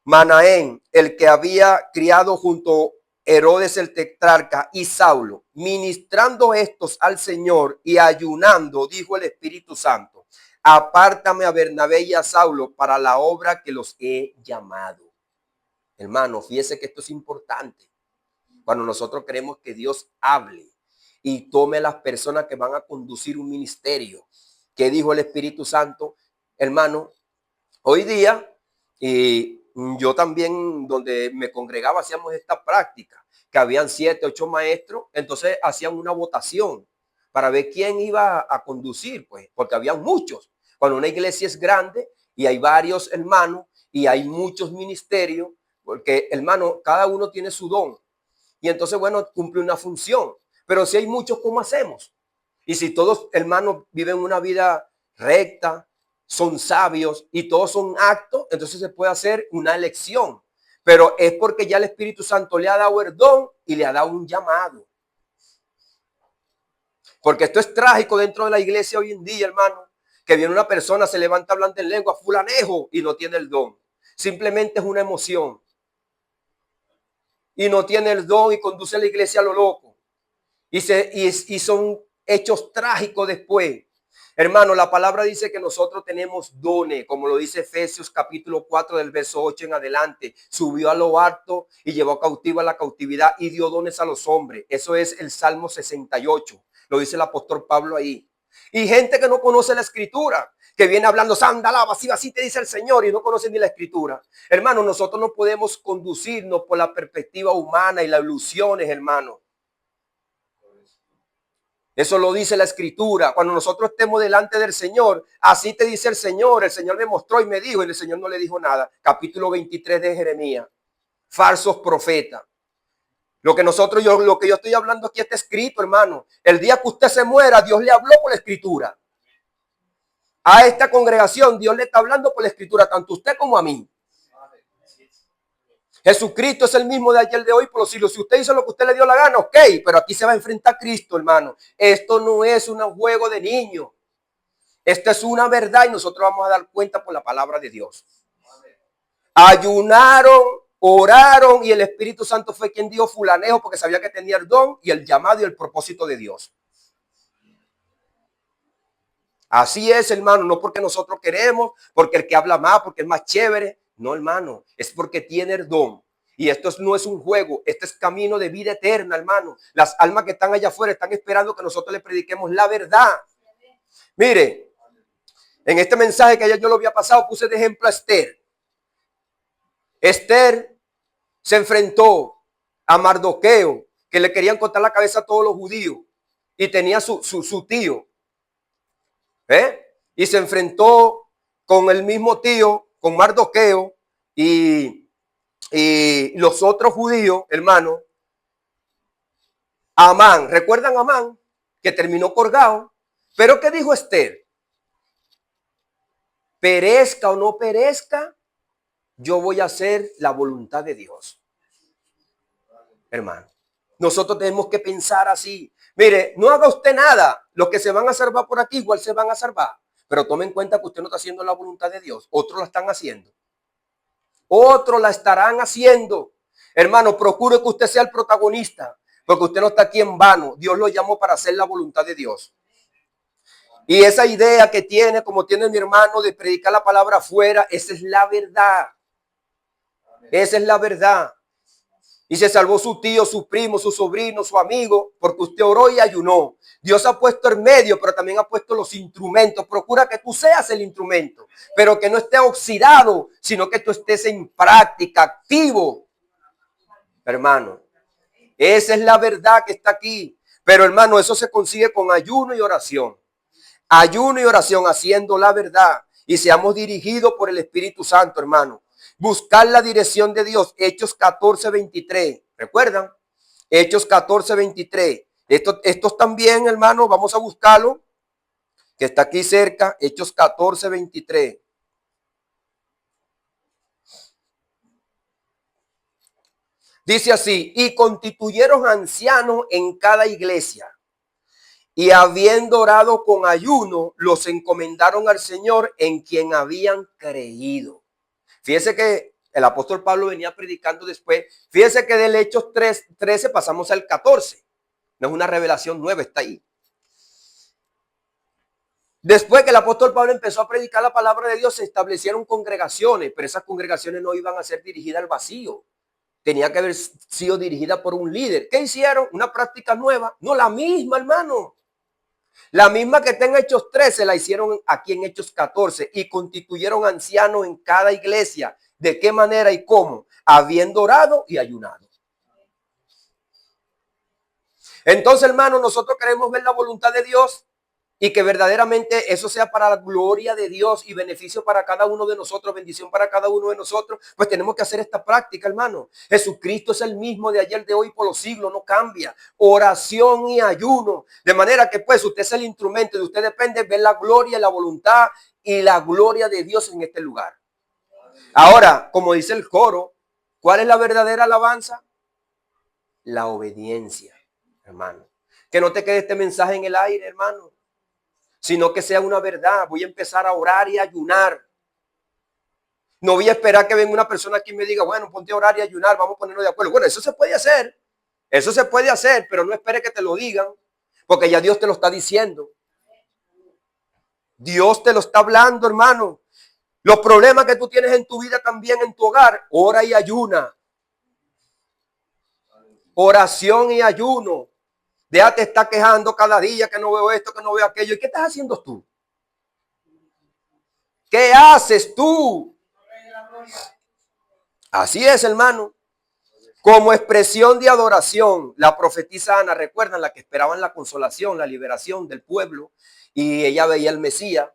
Manaén, el que había criado junto a Herodes el tetrarca, y Saulo. Ministrando estos al Señor y ayunando, dijo el Espíritu Santo, apártame a Bernabé y a Saulo para la obra que los he llamado. Hermano, fíjese que esto es importante. Cuando nosotros queremos que Dios hable y tome a las personas que van a conducir un ministerio, ¿qué dijo el Espíritu Santo? Hermano, hoy día, yo también donde me congregaba hacíamos esta práctica, que habían 7, 8 maestros, entonces hacían una votación para ver quién iba a conducir, pues, porque habían muchos. Cuando una iglesia es grande y hay varios hermanos y hay muchos ministerios, porque hermano, cada uno tiene su don y entonces, bueno, cumple una función. Pero si hay muchos, ¿cómo hacemos? Y si todos hermanos viven una vida recta, son sabios y todos son actos, entonces se puede hacer una elección. Pero es porque ya el Espíritu Santo le ha dado el don y le ha dado un llamado. Porque esto es trágico dentro de la iglesia hoy en día, hermano, que viene una persona, se levanta hablando en lengua, fulanejo, y no tiene el don. Simplemente es una emoción. Y no tiene el don y conduce a la iglesia a lo loco. Y son hechos trágicos después. Hermano, la palabra dice que nosotros tenemos dones, como lo dice Efesios capítulo 4 del verso 8 en adelante. Subió a lo alto y llevó cautiva la cautividad y dio dones a los hombres. Eso es el Salmo 68. Lo dice el apóstol Pablo ahí. Y gente que no conoce la escritura, que viene hablando, sandalaba, así te dice el Señor, y no conoce ni la escritura. Hermano, nosotros no podemos conducirnos por la perspectiva humana y las ilusiones, hermano. Eso lo dice la escritura. Cuando nosotros estemos delante del Señor, así te dice el Señor me mostró y me dijo, y el Señor no le dijo nada. Capítulo 23 de Jeremías. Falsos profetas. Lo que yo estoy hablando aquí está escrito, hermano. El día que usted se muera, Dios le habló por la escritura. A esta congregación, Dios le está hablando por la escritura, tanto a usted como a mí. Jesucristo es el mismo de ayer, de hoy, por los siglos. Si usted hizo lo que usted le dio la gana, ok, pero aquí se va a enfrentar a Cristo, hermano. Esto no es un juego de niño. Esto es una verdad y nosotros vamos a dar cuenta por la palabra de Dios. Ayunaron, oraron y el Espíritu Santo fue quien dio fulanejo porque sabía que tenía el don y el llamado y el propósito de Dios. Así es, hermano, no porque nosotros queremos, porque el que habla más, porque es más chévere. No, hermano, es porque tiene el don. Y esto no es un juego, este es camino de vida eterna, hermano. Las almas que están allá afuera están esperando que nosotros les prediquemos la verdad. Mire, en este mensaje que ayer yo lo había pasado, puse de ejemplo a Esther. Esther se enfrentó a Mardoqueo, que le querían cortar la cabeza a todos los judíos. Y tenía su tío. Y se enfrentó con el mismo tío, con Mardoqueo y los otros judíos, hermano. Amán, ¿recuerdan a Amán? Que terminó colgado. Pero ¿qué dijo Esther? Perezca o no perezca, yo voy a hacer la voluntad de Dios. Hermano, nosotros tenemos que pensar así. Mire, no haga usted nada. Los que se van a salvar por aquí igual se van a salvar. Pero tome en cuenta que usted no está haciendo la voluntad de Dios. Otros la están haciendo. Otros la estarán haciendo. Hermano, procure que usted sea el protagonista. Porque usted no está aquí en vano. Dios lo llamó para hacer la voluntad de Dios. Y esa idea que tiene, como tiene mi hermano, de predicar la palabra afuera, esa es la verdad. Esa es la verdad. Y se salvó su tío, su primo, su sobrino, su amigo, porque usted oró y ayunó. Dios ha puesto en medio, pero también ha puesto los instrumentos. Procura que tú seas el instrumento, pero que no esté oxidado, sino que tú estés en práctica, activo. Hermano, esa es la verdad que está aquí. Pero hermano, eso se consigue con ayuno y oración. Ayuno y oración, haciendo la verdad. Y seamos dirigidos por el Espíritu Santo, hermano. Buscar la dirección de Dios. Hechos 14:23. ¿Recuerdan? Hechos 14:23. Estos también, hermano, vamos a buscarlo, que está aquí cerca. Hechos 14:23. Dice así: y constituyeron ancianos en cada iglesia. Y habiendo orado con ayuno, los encomendaron al Señor en quien habían creído. Fíjese que el apóstol Pablo venía predicando después. Fíjese que del Hechos 13 pasamos al 14. No es una revelación nueva, está ahí. Después que el apóstol Pablo empezó a predicar la palabra de Dios, se establecieron congregaciones, pero esas congregaciones no iban a ser dirigidas al vacío. Tenía que haber sido dirigida por un líder. ¿Qué hicieron? Una práctica nueva. No, la misma, hermano. La misma que está en Hechos 13 la hicieron aquí en Hechos 14 y constituyeron ancianos en cada iglesia. ¿De qué manera y cómo? Habiendo orado y ayunado. Entonces, hermano, nosotros queremos ver la voluntad de Dios y que verdaderamente eso sea para la gloria de Dios y beneficio para cada uno de nosotros, bendición para cada uno de nosotros. Pues tenemos que hacer esta práctica, hermano. Jesucristo es el mismo de ayer, de hoy, por los siglos, no cambia. Oración y ayuno. De manera que pues usted es el instrumento, de usted depende ver la gloria, la voluntad y la gloria de Dios en este lugar. Ahora, como dice el coro, ¿cuál es la verdadera alabanza? La obediencia, hermano. Que no te quede este mensaje en el aire, hermano, sino que sea una verdad. Voy a empezar a orar y a ayunar. No voy a esperar que venga una persona aquí y me diga, bueno, ponte a orar y a ayunar, vamos a ponernos de acuerdo. Bueno, eso se puede hacer, pero no espere que te lo digan, porque ya Dios te lo está diciendo. Dios te lo está hablando, hermano. Los problemas que tú tienes en tu vida también, en tu hogar, ora y ayuna. Oración y ayuno. Déjate estar quejando cada día que no veo esto, que no veo aquello. ¿Y qué estás haciendo tú? ¿Qué haces tú? Así es, hermano. Como expresión de adoración, la profetisa Ana, recuerdan, la que esperaban la consolación, la liberación del pueblo, y ella veía al Mesías,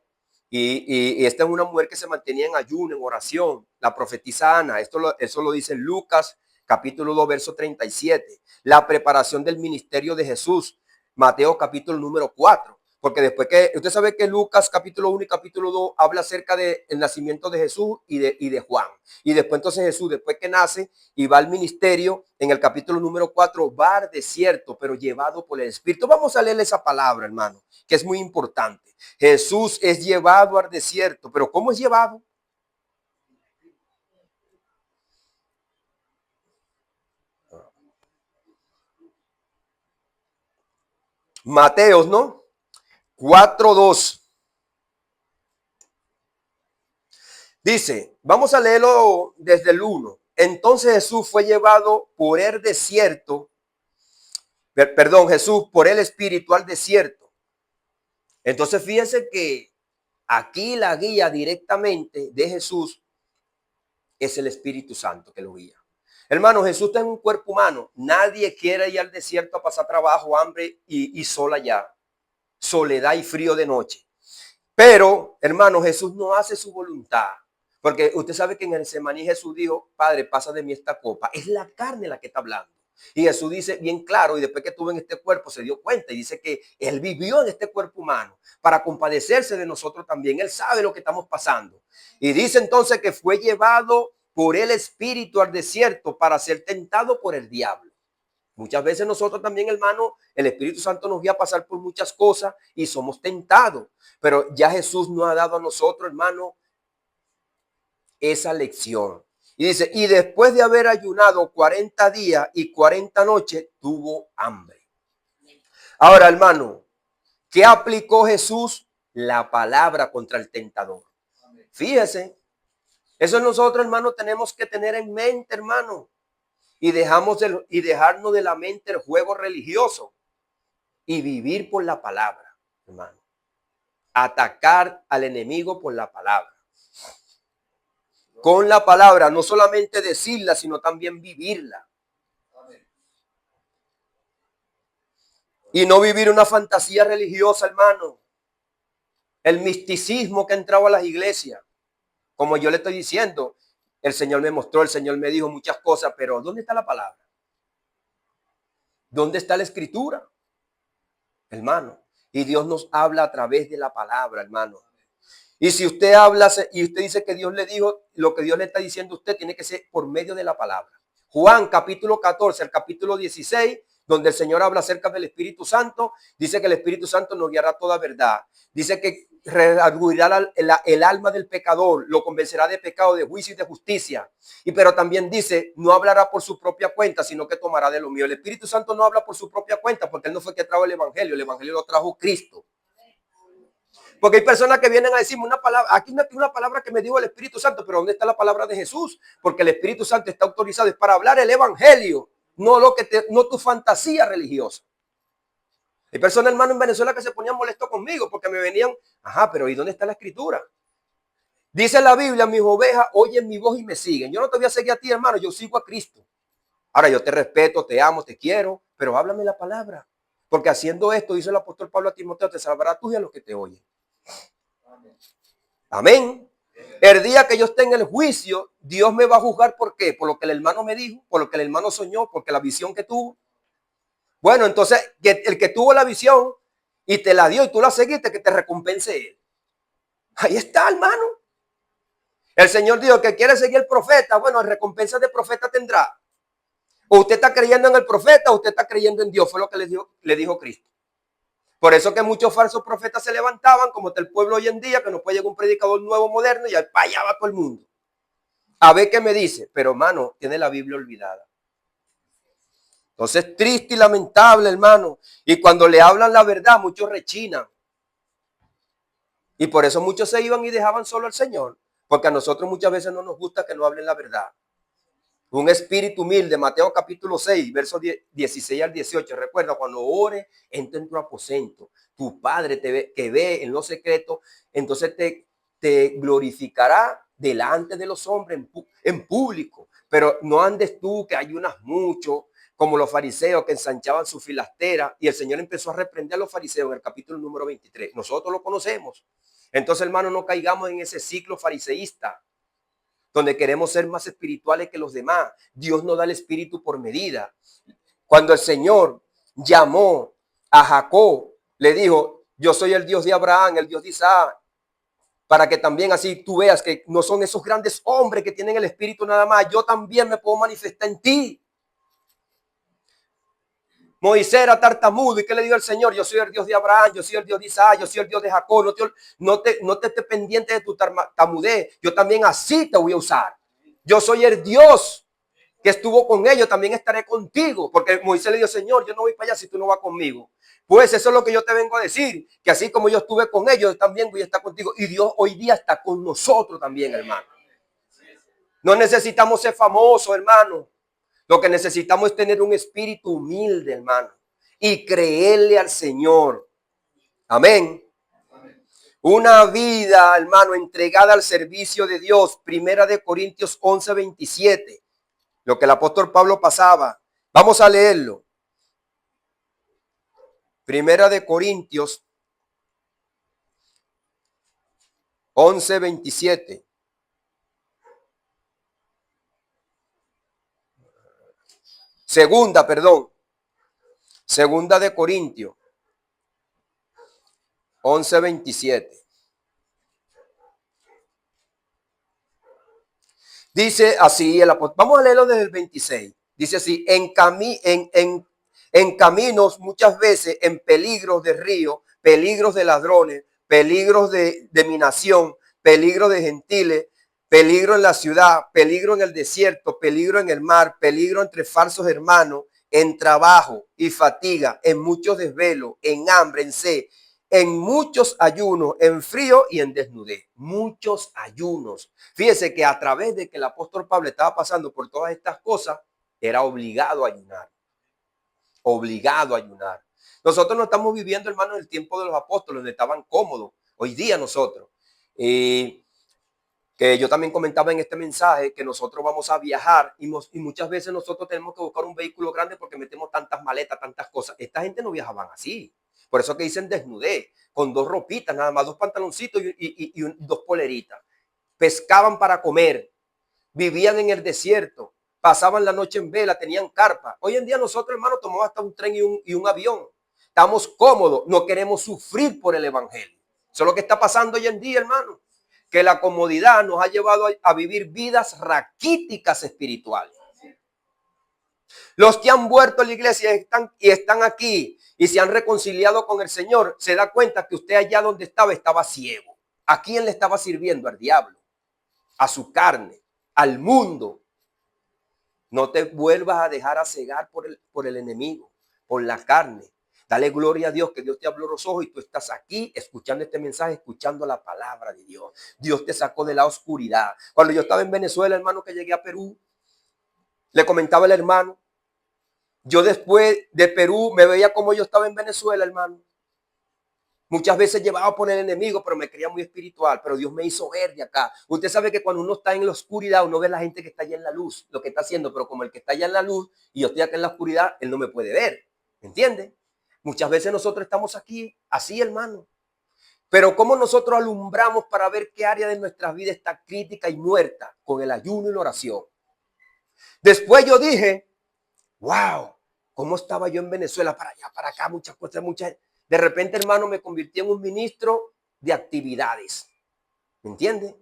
y esta es una mujer que se mantenía en ayuno, en oración, la profetisa Ana. Eso lo dice Lucas, capítulo 2, verso 37. La preparación del ministerio de Jesús, Mateo, capítulo número 4. Porque después que, usted sabe que Lucas capítulo 1 y capítulo 2 habla acerca del nacimiento de Jesús y de Juan. Y después entonces Jesús, después que nace y va al ministerio, en el capítulo número 4 va al desierto, pero llevado por el Espíritu. Vamos a leer esa palabra, hermano, que es muy importante. Jesús es llevado al desierto, pero ¿cómo es llevado? Mateos, ¿no? 4:2. Dice, vamos a leerlo desde el 1. Entonces Jesús fue llevado por el desierto, perdón, Jesús por el Espíritu al desierto. Entonces fíjense que aquí la guía directamente de Jesús es el Espíritu Santo que lo guía. Hermano, Jesús está en un cuerpo humano. Nadie quiere ir al desierto a pasar trabajo, hambre y sol allá. Soledad y frío de noche. Pero, hermano, Jesús no hace su voluntad. Porque usted sabe que en el Semaní Jesús dijo, Padre, pasa de mí esta copa. Es la carne la que está hablando. Y Jesús dice bien claro, y después que estuvo en este cuerpo se dio cuenta y dice que Él vivió en este cuerpo humano para compadecerse de nosotros también. Él sabe lo que estamos pasando. Y dice entonces que fue llevado por el Espíritu al desierto para ser tentado por el diablo. Muchas veces nosotros también, hermano, el Espíritu Santo nos guía a pasar por muchas cosas y somos tentados. Pero ya Jesús nos ha dado a nosotros, hermano, esa lección. Y dice, y después de haber ayunado 40 días y 40 noches, tuvo hambre. Ahora, hermano, ¿qué aplicó Jesús? La palabra contra el tentador. Fíjese, eso nosotros, hermano, tenemos que tener en mente, hermano. Y dejarnos de la mente el juego religioso y vivir por la palabra, hermano. Atacar al enemigo por la palabra. Con la palabra, no solamente decirla, sino también vivirla. Y no vivir una fantasía religiosa, hermano. El misticismo que ha entrado a las iglesias. Como yo le estoy diciendo, el Señor me mostró, el Señor me dijo muchas cosas, pero ¿dónde está la palabra? ¿Dónde está la escritura? Hermano. Y Dios nos habla a través de la palabra, hermano. Y si usted habla y usted dice que Dios le dijo, lo que Dios le está diciendo a usted tiene que ser por medio de la palabra. Juan capítulo 14, el capítulo 16, donde el Señor habla acerca del Espíritu Santo, dice que el Espíritu Santo nos guiará toda verdad. Dice que redarguirá el alma del pecador, lo convencerá de pecado, de juicio y de justicia. Pero también dice, no hablará por su propia cuenta, sino que tomará de lo mío. El Espíritu Santo no habla por su propia cuenta, porque Él no fue que trajo el Evangelio lo trajo Cristo. Porque hay personas que vienen a decirme una palabra, aquí una palabra que me dijo el Espíritu Santo, pero ¿dónde está la palabra de Jesús? Porque el Espíritu Santo está autorizado es para hablar el Evangelio, no no tu fantasía religiosa. Hay personas, hermano, en Venezuela que se ponían molestos conmigo porque me venían, pero ¿y dónde está la escritura? Dice la Biblia, mis ovejas oyen mi voz y me siguen. Yo no te voy a seguir a ti, hermano, yo sigo a Cristo. Ahora yo te respeto, te amo, te quiero, pero háblame la palabra. Porque haciendo esto, dice el apóstol Pablo a Timoteo, te salvará tú y a los que te oyen. Amén. El día que yo esté en el juicio, Dios me va a juzgar. ¿Por qué? Por lo que el hermano me dijo, por lo que el hermano soñó, porque la visión que tuvo. Bueno, entonces el que tuvo la visión y te la dio y tú la seguiste, que te recompense él. Ahí está, hermano. El Señor dijo que quiere seguir el profeta. Bueno, recompensa de profeta tendrá. O usted está creyendo en el profeta o usted está creyendo en Dios. Fue lo que le dijo Cristo. Por eso que muchos falsos profetas se levantaban, como está el pueblo hoy en día, que no puede llegar un predicador nuevo, moderno, y para allá va todo el mundo. A ver qué me dice. Pero, hermano, tiene la Biblia olvidada. Entonces, triste y lamentable, hermano. Y cuando le hablan la verdad, muchos rechinan. Y por eso muchos se iban y dejaban solo al Señor. Porque a nosotros muchas veces no nos gusta que nos hablen la verdad. Un espíritu humilde, Mateo capítulo 6, versos 16 al 18. Recuerda, cuando ores, entra en tu aposento. Tu Padre que ve en lo secreto, entonces te glorificará delante de los hombres en público. Pero no andes tú que ayunas mucho, como los fariseos que ensanchaban su filastera. Y el Señor empezó a reprender a los fariseos en el capítulo número 23. Nosotros lo conocemos. Entonces, hermano, no caigamos en ese ciclo fariseísta, donde queremos ser más espirituales que los demás. Dios no da el espíritu por medida. Cuando el Señor llamó a Jacob, le dijo, yo soy el Dios de Abraham, el Dios de Isaac, para que también así tú veas que no son esos grandes hombres que tienen el espíritu nada más. Yo también me puedo manifestar en ti. Moisés era tartamudo. ¿Y qué le dijo el Señor? Yo soy el Dios de Abraham, yo soy el Dios de Isaac, yo soy el Dios de Jacob. No te estés pendiente de tu tartamudez. Yo también así te voy a usar. Yo soy el Dios que estuvo con ellos, también estaré contigo. Porque Moisés le dijo, Señor, yo no voy para allá si tú no vas conmigo. Pues eso es lo que yo te vengo a decir, que así como yo estuve con ellos, también voy a estar contigo. Y Dios hoy día está con nosotros también, hermano. No necesitamos ser famosos, hermano. Lo que necesitamos es tener un espíritu humilde, hermano, y creerle al Señor. Amén. Una vida, hermano, entregada al servicio de Dios. Primera de Corintios 11:27. Lo que el apóstol Pablo pasaba. Vamos a leerlo. Primera de Corintios 11:27. Segunda de Corintios 11:27. Dice así el apóstol. Vamos a leerlo desde el 26. Dice así: en caminos muchas veces, en peligros de río, peligros de ladrones, peligros de mi nación, peligro de gentiles, peligro en la ciudad, peligro en el desierto, peligro en el mar, peligro entre falsos hermanos, en trabajo y fatiga, en muchos desvelos, en hambre, en sed, en muchos ayunos, en frío y en desnudez. Muchos ayunos. Fíjese que a través de que el apóstol Pablo estaba pasando por todas estas cosas, era obligado a ayunar. Obligado a ayunar. Nosotros no estamos viviendo, hermano, el tiempo de los apóstoles, donde estaban cómodos. Hoy día nosotros. Que yo también comentaba en este mensaje que nosotros vamos a viajar y muchas veces nosotros tenemos que buscar un vehículo grande porque metemos tantas maletas, tantas cosas. Esta gente no viajaban así. Por eso que dicen desnudez, con 2 ropitas, nada más 2 pantaloncitos y 2 poleritas. Pescaban para comer, vivían en el desierto, pasaban la noche en vela, tenían carpa. Hoy en día nosotros, hermano, tomamos hasta un tren y un avión. Estamos cómodos, no queremos sufrir por el evangelio. Eso es lo que está pasando hoy en día, hermano. Que la comodidad nos ha llevado a vivir vidas raquíticas espirituales. Los que han vuelto a la iglesia están aquí y se han reconciliado con el Señor, se da cuenta que usted allá donde estaba ciego. ¿A quién le estaba sirviendo? Al diablo, a su carne, al mundo. No te vuelvas a dejar a cegar por el enemigo, por la carne. Dale gloria a Dios, que Dios te abrió los ojos y tú estás aquí escuchando este mensaje, escuchando la palabra de Dios. Dios te sacó de la oscuridad. Cuando yo estaba en Venezuela, hermano, que llegué a Perú, le comentaba el hermano, yo después de Perú me veía como yo estaba en Venezuela, hermano. Muchas veces llevaba por el enemigo, pero me creía muy espiritual, pero Dios me hizo ver de acá. Usted sabe que cuando uno está en la oscuridad, uno ve a la gente que está allá en la luz, lo que está haciendo, pero como el que está allá en la luz y yo estoy acá en la oscuridad, él no me puede ver. ¿Me entiende? Muchas veces nosotros estamos aquí así, hermano. Pero ¿cómo nosotros alumbramos para ver qué área de nuestra vida está crítica y muerta? Con el ayuno y la oración. Después yo dije, wow, ¿cómo estaba yo en Venezuela? Para allá, para acá, muchas cosas, muchas. De repente, hermano, me convirtió en un ministro de actividades. ¿Me entiende?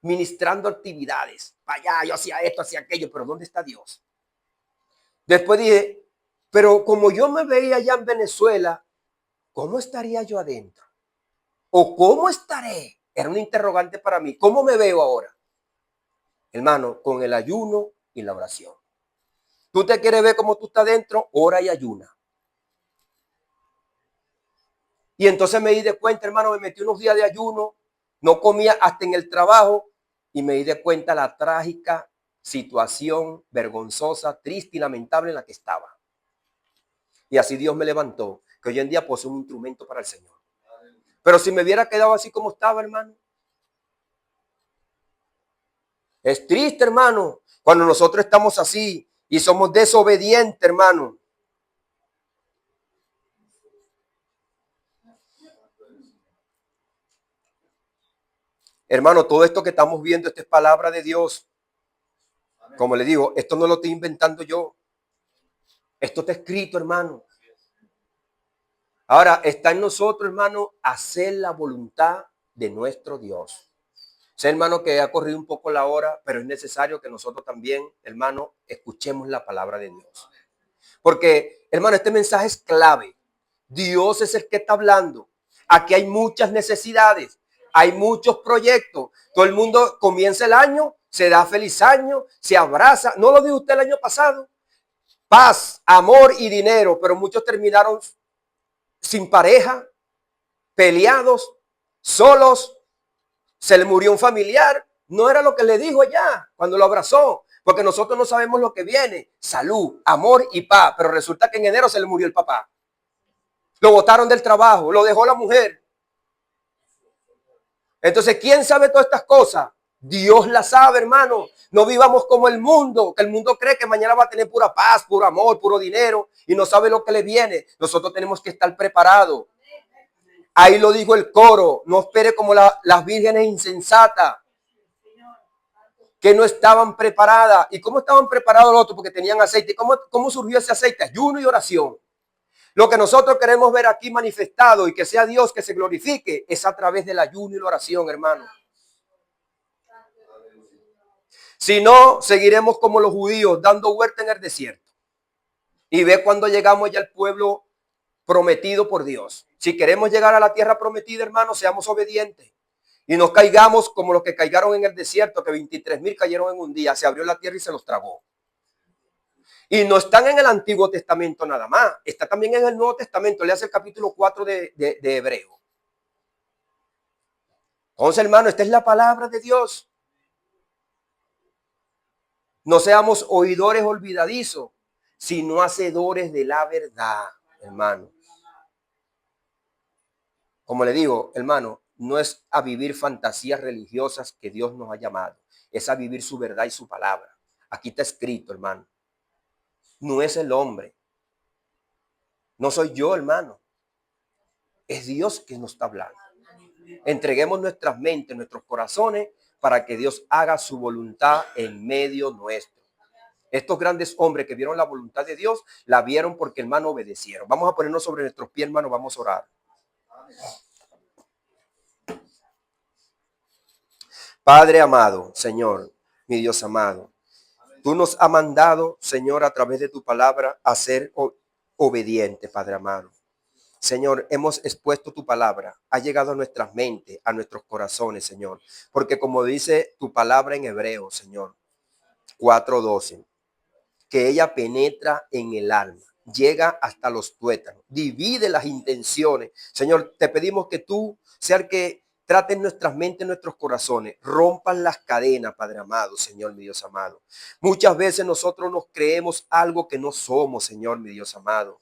Ministrando actividades. Para allá, yo hacía esto, hacía aquello, pero ¿dónde está Dios? Después dije, pero como yo me veía allá en Venezuela, ¿cómo estaría yo adentro? ¿O cómo estaré? Era un interrogante para mí. ¿Cómo me veo ahora? Hermano, con el ayuno y la oración. ¿Tú te quieres ver cómo tú estás dentro? Ora y ayuna. Y entonces me di de cuenta, hermano, me metí unos días de ayuno, no comía hasta en el trabajo y me di de cuenta la trágica situación vergonzosa, triste y lamentable en la que estaba. Y así Dios me levantó, que hoy en día poseo un instrumento para el Señor. Pero si me hubiera quedado así como estaba, hermano, es triste, hermano, cuando nosotros estamos así y somos desobedientes, hermano. Hermano, todo esto que estamos viendo, esta es palabra de Dios. Como le digo, esto no lo estoy inventando yo. Esto está escrito, hermano. Ahora, está en nosotros, hermano, hacer la voluntad de nuestro Dios. Sé, hermano, que ha corrido un poco la hora, pero es necesario que nosotros también, hermano, escuchemos la palabra de Dios. Porque, hermano, este mensaje es clave. Dios es el que está hablando. Aquí hay muchas necesidades, hay muchos proyectos. Todo el mundo comienza el año, se da feliz año, se abraza. ¿No lo dijo usted el año pasado? Paz, amor y dinero, pero muchos terminaron sin pareja, peleados, solos, se le murió un familiar No era lo que le dijo allá cuando lo abrazó, porque nosotros no sabemos lo que viene. Salud, amor y paz. Pero resulta que en enero se le murió el papá. Lo botaron del trabajo, lo dejó la mujer. Entonces, ¿quién sabe todas estas cosas? Dios las sabe, hermano. No vivamos como el mundo, que el mundo cree que mañana va a tener pura paz, puro amor, puro dinero y no sabe lo que le viene. Nosotros tenemos que estar preparados. Ahí lo dijo el coro, no espere como las vírgenes insensatas, que no estaban preparadas. ¿Y cómo estaban preparados los otros? Porque tenían aceite. ¿Cómo surgió ese aceite? Ayuno y oración. Lo que nosotros queremos ver aquí manifestado y que sea Dios que se glorifique es a través del ayuno y la oración, hermano. Si no, seguiremos como los judíos dando huerta en el desierto. Y ve cuando llegamos ya al pueblo prometido por Dios. Si queremos llegar a la tierra prometida, hermano, seamos obedientes. Y no caigamos como los que caigaron en el desierto, que 23,000 cayeron en un día. Se abrió la tierra y se los tragó. Y no están en el Antiguo Testamento nada más. Está también en el Nuevo Testamento. Le hace el capítulo 4 de Hebreo. Entonces, hermano, esta es la palabra de Dios. No seamos oidores olvidadizos, sino hacedores de la verdad, hermano. Como le digo, hermano, no es a vivir fantasías religiosas que Dios nos ha llamado. Es a vivir su verdad y su palabra. Aquí está escrito, hermano. No es el hombre. No soy yo, hermano. Es Dios que nos está hablando. Entreguemos nuestras mentes, nuestros corazones, para que Dios haga su voluntad en medio nuestro. Estos grandes hombres que vieron la voluntad de Dios, la vieron porque, hermano, obedecieron. Vamos a ponernos sobre nuestros pies, hermano, vamos a orar. Padre amado, Señor, mi Dios amado, tú nos has mandado, Señor, a través de tu palabra, a ser obedientes, Padre amado. Señor, hemos expuesto tu palabra, ha llegado a nuestras mentes, a nuestros corazones, Señor, porque como dice tu palabra en hebreo, Señor, 4:12, que ella penetra en el alma, llega hasta los tuétanos, divide las intenciones. Señor, te pedimos que tú seas el que trates nuestras mentes, nuestros corazones, rompan las cadenas, Padre amado, Señor, mi Dios amado. Muchas veces nosotros nos creemos algo que no somos, Señor, mi Dios amado.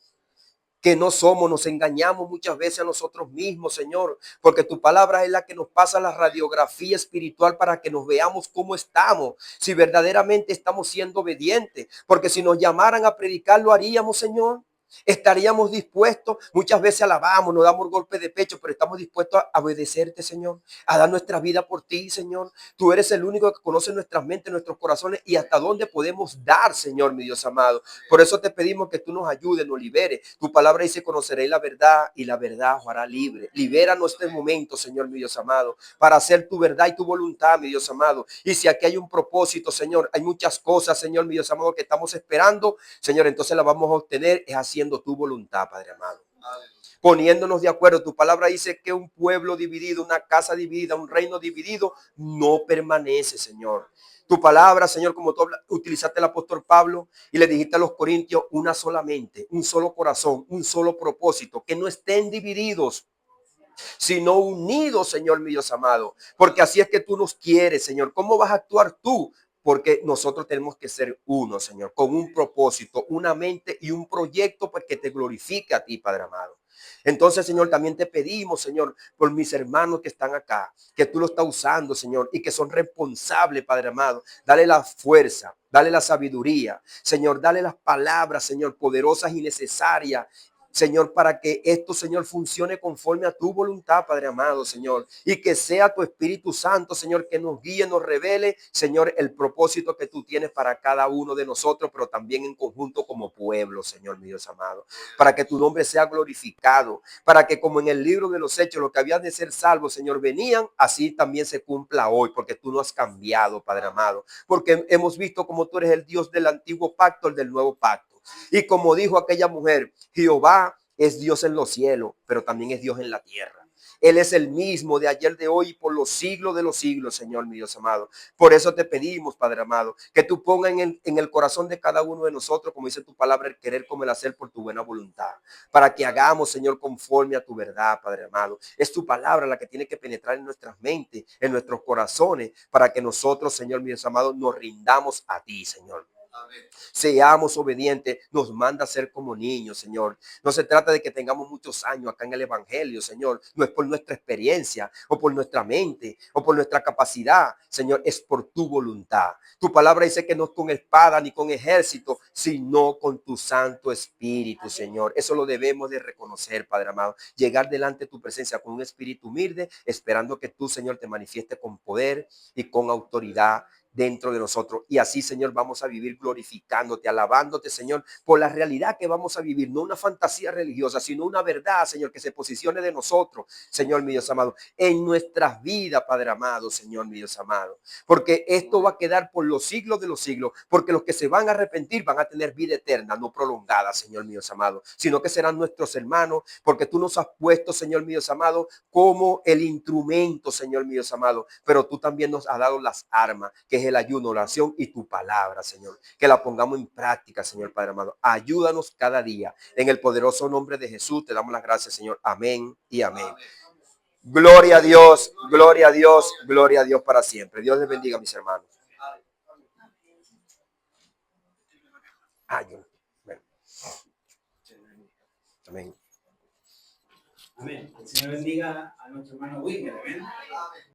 Que no somos, nos engañamos muchas veces a nosotros mismos, Señor, porque tu palabra es la que nos pasa la radiografía espiritual para que nos veamos cómo estamos, si verdaderamente estamos siendo obedientes, porque si nos llamaran a predicar, lo haríamos, Señor. Estaríamos dispuestos, muchas veces alabamos, nos damos golpes de pecho, pero estamos dispuestos a obedecerte, Señor, a dar nuestra vida por ti, Señor. Tú eres el único que conoce nuestras mentes, nuestros corazones y hasta dónde podemos dar, Señor, mi Dios amado. Por eso te pedimos que tú nos ayudes, nos liberes. Tu palabra dice, conoceréis la verdad y la verdad os hará libre. Libéranos este momento, Señor, mi Dios amado, para hacer tu verdad y tu voluntad, mi Dios amado. Y si aquí hay un propósito, Señor, hay muchas cosas, Señor, mi Dios amado, que estamos esperando, Señor, entonces la vamos a obtener es haciendo tu voluntad, Padre amado. Poniéndonos de acuerdo. Tu palabra dice que un pueblo dividido, una casa dividida, un reino dividido no permanece, Señor. Tu palabra, Señor, como tú utilizaste al apóstol Pablo y le dijiste a los corintios, una sola mente, un solo corazón, un solo propósito, que no estén divididos, sino unidos, Señor, mi Dios amado, porque así es que tú nos quieres, Señor. ¿Cómo vas a actuar tú? Porque nosotros tenemos que ser uno, Señor, con un propósito, una mente y un proyecto pues, que te glorifique a ti, Padre amado. Entonces, Señor, también te pedimos, Señor, por mis hermanos que están acá, que tú lo estás usando, Señor, y que son responsables, Padre amado. Dale la fuerza, dale la sabiduría, Señor, dale las palabras, Señor, poderosas y necesarias, Señor, para que esto, Señor, funcione conforme a tu voluntad, Padre amado, Señor. Y que sea tu Espíritu Santo, Señor, que nos guíe, nos revele, Señor, el propósito que tú tienes para cada uno de nosotros, pero también en conjunto como pueblo, Señor, mi Dios amado. Para que tu nombre sea glorificado, para que como en el libro de los Hechos, lo que habían de ser salvos, Señor, venían, así también se cumpla hoy, porque tú no has cambiado, Padre amado. Porque hemos visto como tú eres el Dios del antiguo pacto, el del nuevo pacto. Y como dijo aquella mujer, Jehová es Dios en los cielos, pero también es Dios en la tierra. Él es el mismo de ayer, de hoy y por los siglos de los siglos, Señor mi Dios amado. Por eso te pedimos, Padre amado, que tú pongas en el corazón de cada uno de nosotros, como dice tu palabra, el querer como el hacer por tu buena voluntad, para que hagamos, Señor, conforme a tu verdad, Padre amado. Es tu palabra la que tiene que penetrar en nuestras mentes, en nuestros corazones, para que nosotros, Señor mi Dios amado, nos rindamos a ti, Señor. Seamos obedientes, nos manda a ser como niños, Señor. No se trata de que tengamos muchos años acá en el Evangelio, Señor. No es por nuestra experiencia o por nuestra mente o por nuestra capacidad, Señor. Es por tu voluntad. Tu palabra dice que no es con espada ni con ejército, sino con tu Santo Espíritu, Señor. Eso lo debemos de reconocer, Padre amado. Llegar delante de tu presencia con un espíritu humilde, esperando que tú, Señor, te manifieste con poder y con autoridad dentro de nosotros. Y así, Señor, vamos a vivir glorificándote, alabándote, Señor, por la realidad que vamos a vivir, no una fantasía religiosa, sino una verdad, Señor, que se posicione de nosotros, Señor, mi Dios amado, en nuestras vidas, Padre amado, Señor, mi Dios amado. Porque esto va a quedar por los siglos de los siglos, porque los que se van a arrepentir van a tener vida eterna, no prolongada, Señor, mi Dios amado, sino que serán nuestros hermanos, porque tú nos has puesto, Señor, mi Dios amado, como el instrumento, Señor, mi Dios amado, pero tú también nos has dado las armas, que es el ayuno, oración y tu palabra, Señor. Que la pongamos en práctica, Señor Padre amado. Ayúdanos cada día. En el poderoso nombre de Jesús te damos las gracias, Señor. Amén y amén. Gloria a Dios, gloria a Dios, gloria a Dios para siempre. Dios les bendiga, mis hermanos. Bueno. Amén. Amén. El Señor bendiga a nuestro hermano Wilmer. Amén.